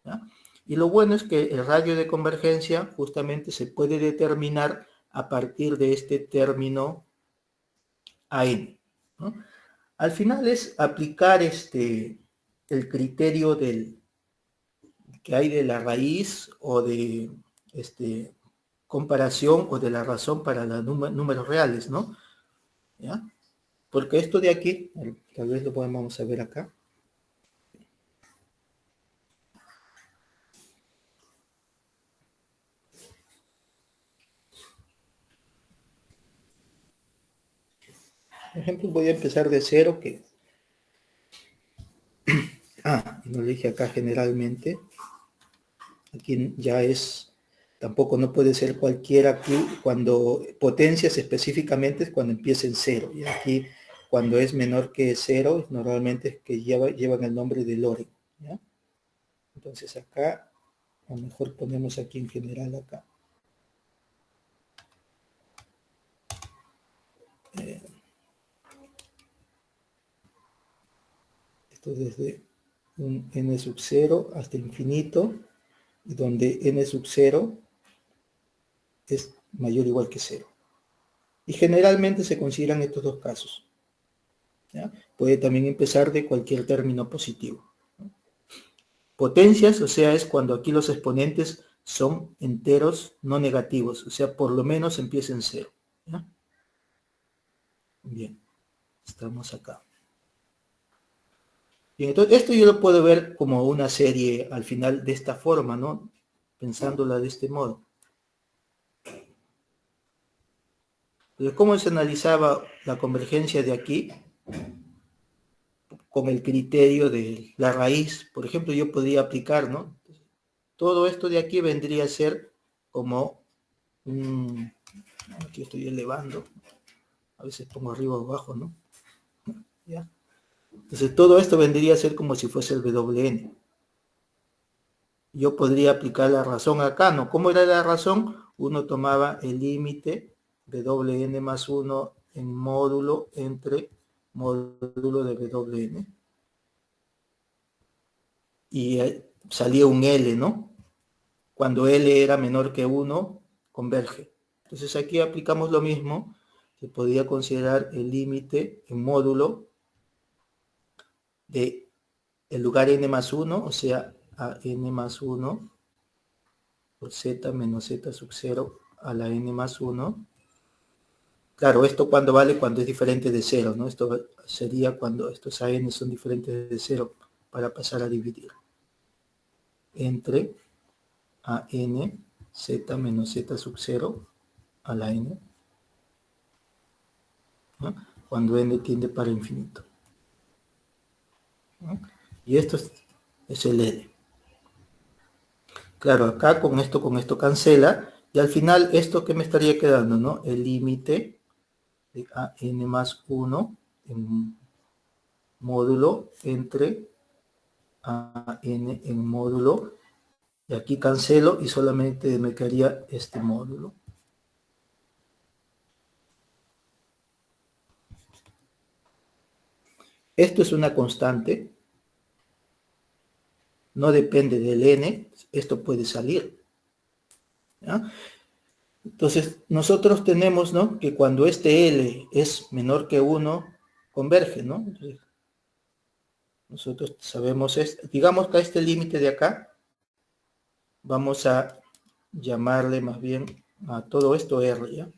¿ya? Y lo bueno es que el radio de convergencia justamente se puede determinar a partir de este término AN, ¿no? Al final es aplicar el criterio que hay de la raíz o de comparación o de la razón para los números reales, ¿no? ¿Ya? Porque esto de aquí, tal vez lo podemos ver acá. Por ejemplo, voy a empezar de cero, no le dije acá generalmente. Aquí ya es, tampoco no puede ser cualquiera aquí, cuando potencias específicamente es cuando empieza en cero, y aquí cuando es menor que cero, normalmente es que llevan el nombre de Loren, ¿ya? Entonces acá, a lo mejor ponemos aquí en general acá. Esto desde un n sub 0 hasta infinito, donde n sub 0 es mayor o igual que 0. Y generalmente se consideran estos dos casos, ¿ya? Puede también empezar de cualquier término positivo, ¿no? Potencias, o sea, es cuando aquí los exponentes son enteros no negativos, o sea, por lo menos empieza en 0, ¿ya? Bien, estamos acá. Bien, entonces esto yo lo puedo ver como una serie al final de esta forma, ¿no? Pensándola de este modo. Entonces, ¿cómo se analizaba la convergencia de aquí? Con el criterio de la raíz. Por ejemplo, yo podría aplicar, ¿no? Todo esto de aquí vendría a ser como aquí estoy elevando. A veces pongo arriba o abajo, ¿no? ¿Ya? Entonces, todo esto vendría a ser como si fuese el WN. Yo podría aplicar la razón acá, ¿no? ¿Cómo era la razón? Uno tomaba el límite de WN más 1 en módulo entre módulo de WN. Y salía un L, ¿no? Cuando L era menor que 1, converge. Entonces aquí aplicamos lo mismo. Se podría considerar el límite en módulo de el lugar n más 1, o sea, a n más 1 por z menos z sub 0 a la n más 1. Claro, esto cuando vale cuando es diferente de 0, ¿no? Esto sería cuando estos a n son diferentes de 0 para pasar a dividir. Entre a n z menos z sub 0 a la n, ¿no? Cuando n tiende para infinito, ¿no? Y esto es el L. Claro, acá con esto cancela, y al final esto que me estaría quedando, ¿no? El límite de a n más 1 en módulo entre a n en módulo, y aquí cancelo y solamente me quedaría este módulo. Esto es una constante, no depende del n, esto puede salir, ¿ya? Entonces, nosotros tenemos, ¿no?, que cuando este L es menor que 1, converge, ¿no? Entonces, nosotros sabemos esto. Digamos que a este límite de acá, vamos a llamarle más bien a todo esto R, ¿ya?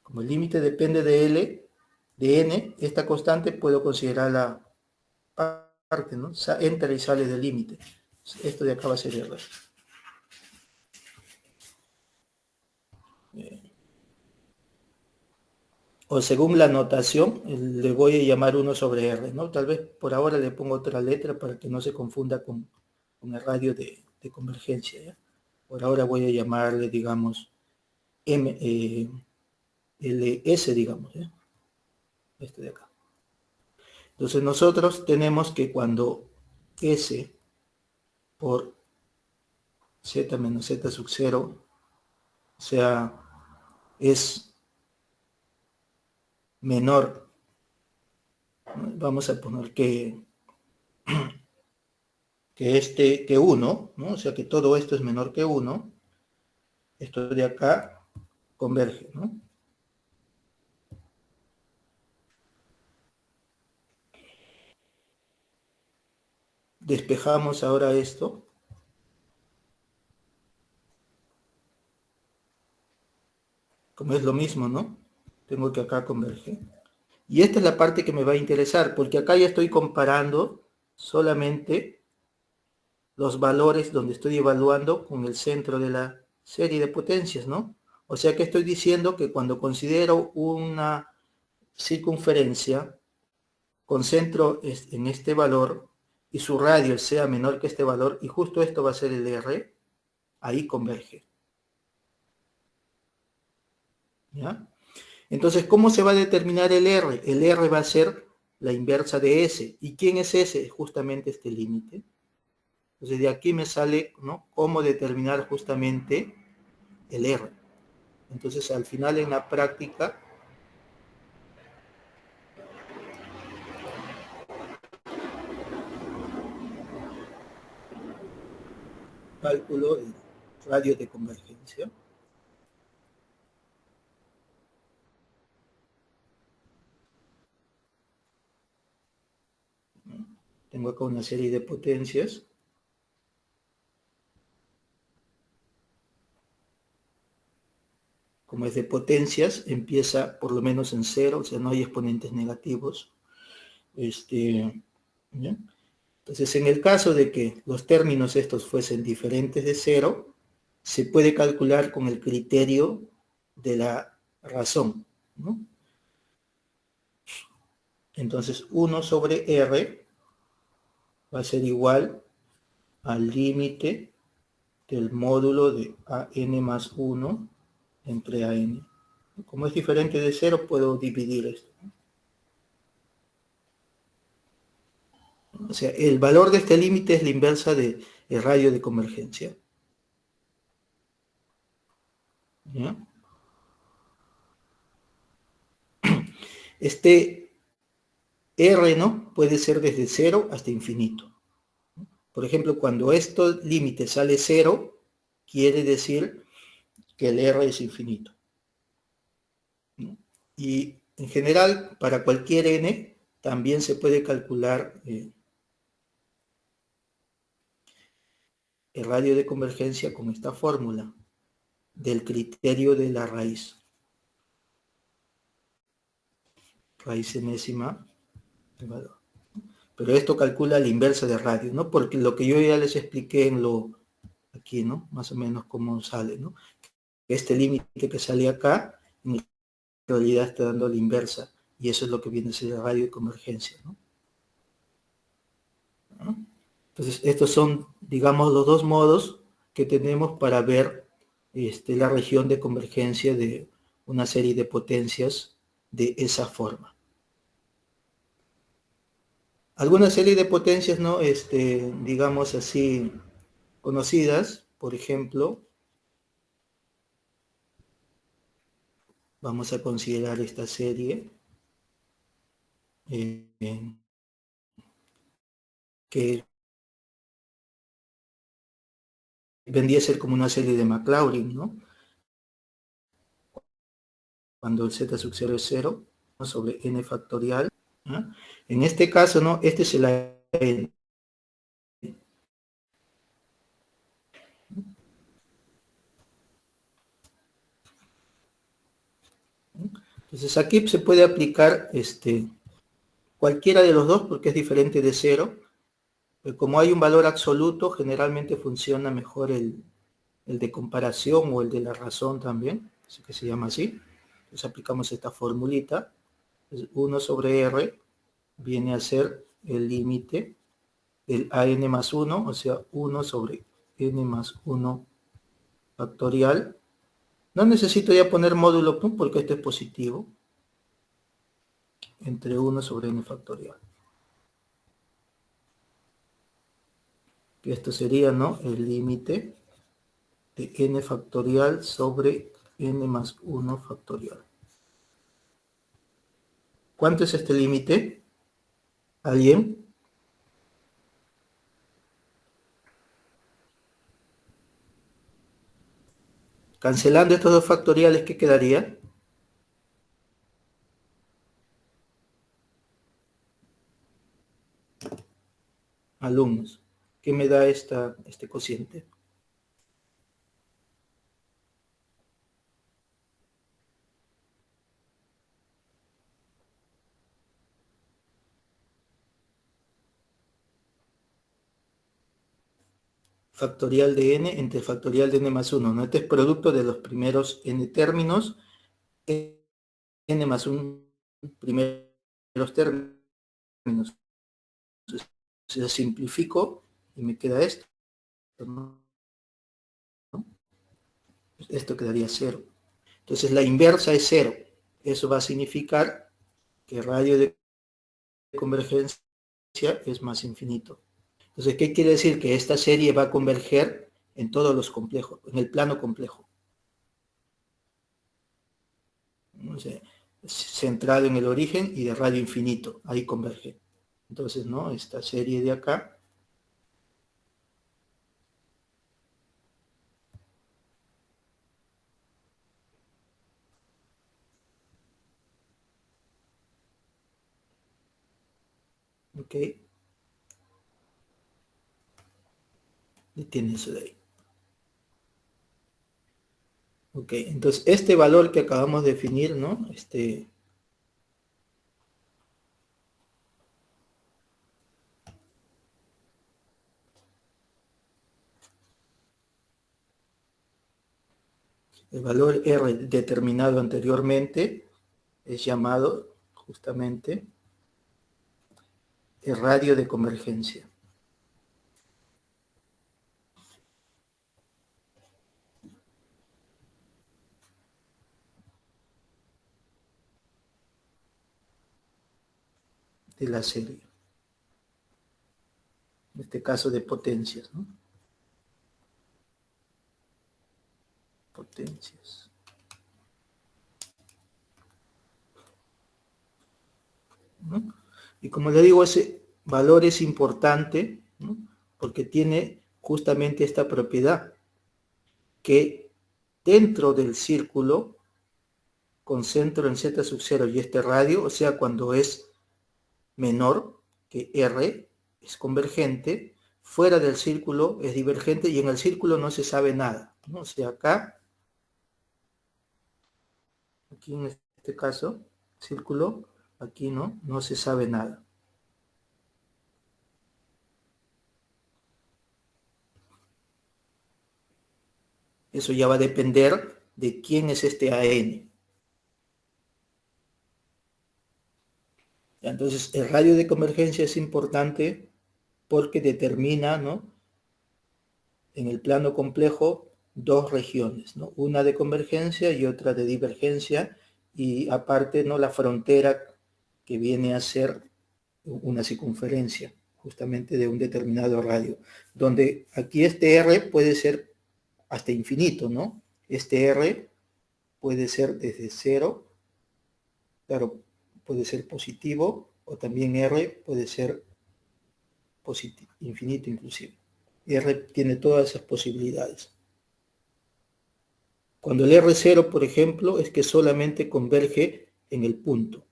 Como el límite depende de L, de N, esta constante puedo considerarla parte, ¿no? Entra y sale del límite. Esto de acá va a ser R. o según la notación, le voy a llamar 1 sobre R, ¿no? Tal vez por ahora le pongo otra letra para que no se confunda con el radio de convergencia, ¿ya? Por ahora voy a llamarle, digamos, LS, digamos, ¿ya? Este de acá. Entonces nosotros tenemos que cuando S por Z menos Z sub 0, o sea, es menor, ¿no? Vamos a poner que 1, ¿no? O sea que todo esto es menor que 1, esto de acá converge, ¿no? Despejamos ahora esto. Como es lo mismo, ¿no? Tengo que acá converge. Y esta es la parte que me va a interesar, porque acá ya estoy comparando solamente los valores donde estoy evaluando con el centro de la serie de potencias, ¿no? O sea que estoy diciendo que cuando considero una circunferencia con centro en este valor y su radio sea menor que este valor, y justo esto va a ser el R, ahí converge. ¿Ya? Entonces, ¿cómo se va a determinar el R? El R va a ser la inversa de S. ¿Y quién es S? Justamente este límite. Entonces, de aquí me sale, ¿no?, cómo determinar justamente el R. Entonces, al final en la práctica, cálculo el radio de convergencia. Tengo acá una serie de potencias. Como es de potencias, empieza por lo menos en 0, o sea, no hay exponentes negativos. ¿Ya? Entonces, en el caso de que los términos estos fuesen diferentes de 0, se puede calcular con el criterio de la razón, ¿no? Entonces, 1 sobre R va a ser igual al límite del módulo de AN más 1 entre AN. Como es diferente de 0, puedo dividir esto. O sea, el valor de este límite es la inversa del radio de convergencia. ¿Ya? Este R, ¿no?, puede ser desde 0 hasta infinito. Por ejemplo, cuando este límite sale 0, quiere decir que el R es infinito, ¿no? Y en general, para cualquier n, también se puede calcular el radio de convergencia con esta fórmula del criterio de la raíz enésima del valor. Pero esto calcula la inversa de radio, ¿no? Porque lo que yo ya les expliqué en aquí, ¿no?, más o menos cómo sale, ¿no? Este límite que sale acá, en realidad está dando la inversa, y eso es lo que viene a ser el radio de convergencia, ¿no? Entonces, estos son, digamos, los dos modos que tenemos para ver la región de convergencia de una serie de potencias de esa forma. Alguna serie de potencias, ¿no?, digamos así, conocidas, por ejemplo, vamos a considerar esta serie que vendría a ser como una serie de Maclaurin, ¿no? Cuando el z sub 0 es 0, ¿no?, sobre n factorial, ¿no? En este caso, ¿no?, este es el n. Entonces aquí se puede aplicar cualquiera de los dos porque es diferente de 0. Como hay un valor absoluto, generalmente funciona mejor el de comparación o el de la razón también. así que se llama así. Entonces aplicamos esta formulita. Entonces, 1 sobre R viene a ser el límite del AN más 1, o sea, 1 sobre N más 1 factorial. No necesito ya poner módulo porque esto es positivo. Entre 1 sobre N factorial. Que esto sería, ¿no?, el límite de N factorial sobre N más 1 factorial. ¿Cuánto es este límite? ¿Alguien? Cancelando estos dos factoriales, ¿qué quedaría? Alumnos, ¿qué me da este cociente? Factorial de n entre factorial de n más 1, ¿no? Este es producto de los primeros n términos, n más 1 primeros términos. Se simplifico y me queda esto, ¿no? Esto quedaría 0. Entonces la inversa es 0. Eso va a significar que el radio de convergencia es más infinito. Entonces, ¿qué quiere decir? Que esta serie va a converger en todos los complejos, en el plano complejo. O sea, centrado en el origen y de radio infinito, ahí converge. Entonces, ¿no?, esta serie de acá ok, y tiene eso de ahí. Ok, entonces este valor que acabamos de definir, ¿no?, el valor R determinado anteriormente es llamado justamente el radio de convergencia. De la serie. En este caso de potencias, ¿no? Potencias. ¿No? Y como le digo, ese valor es importante, ¿no?, porque tiene justamente esta propiedad, que dentro del círculo con centro en z sub 0 y este radio, o sea, cuando es menor que R, es convergente, fuera del círculo es divergente y en el círculo no se sabe nada, ¿no? O sea, acá, aquí en este caso, círculo, aquí no se sabe nada. Eso ya va a depender de quién es este AN. Entonces, el radio de convergencia es importante porque determina, ¿no?, en el plano complejo dos regiones, ¿no?, una de convergencia y otra de divergencia, y aparte, ¿no?, la frontera que viene a ser una circunferencia justamente de un determinado radio, donde aquí este R puede ser hasta infinito, ¿no? Este R puede ser desde 0, claro, puede ser positivo, o también R puede ser infinito inclusive. R tiene todas esas posibilidades. Cuando el R0, por ejemplo, es que solamente converge en el punto.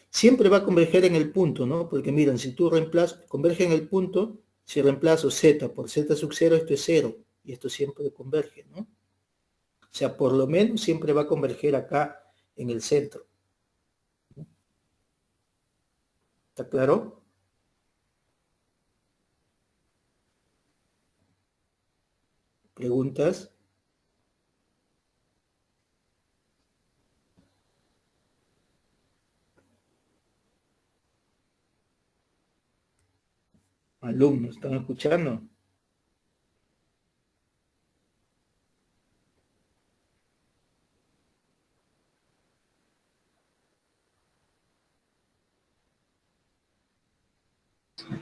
Siempre va a converger en el punto, ¿no? Porque miren, si tú converge en el punto, si reemplazo z por z sub 0, esto es 0, y esto siempre converge, ¿no? O sea, por lo menos siempre va a converger acá en el centro. ¿Está claro? ¿Preguntas? Alumnos, ¿están escuchando?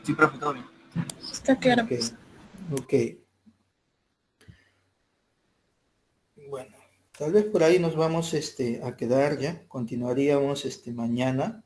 Sí, profe, todo bien. Está claro. Ok, Pues. ok. Bueno, tal vez por ahí nos vamos a quedar ya. Continuaríamos mañana.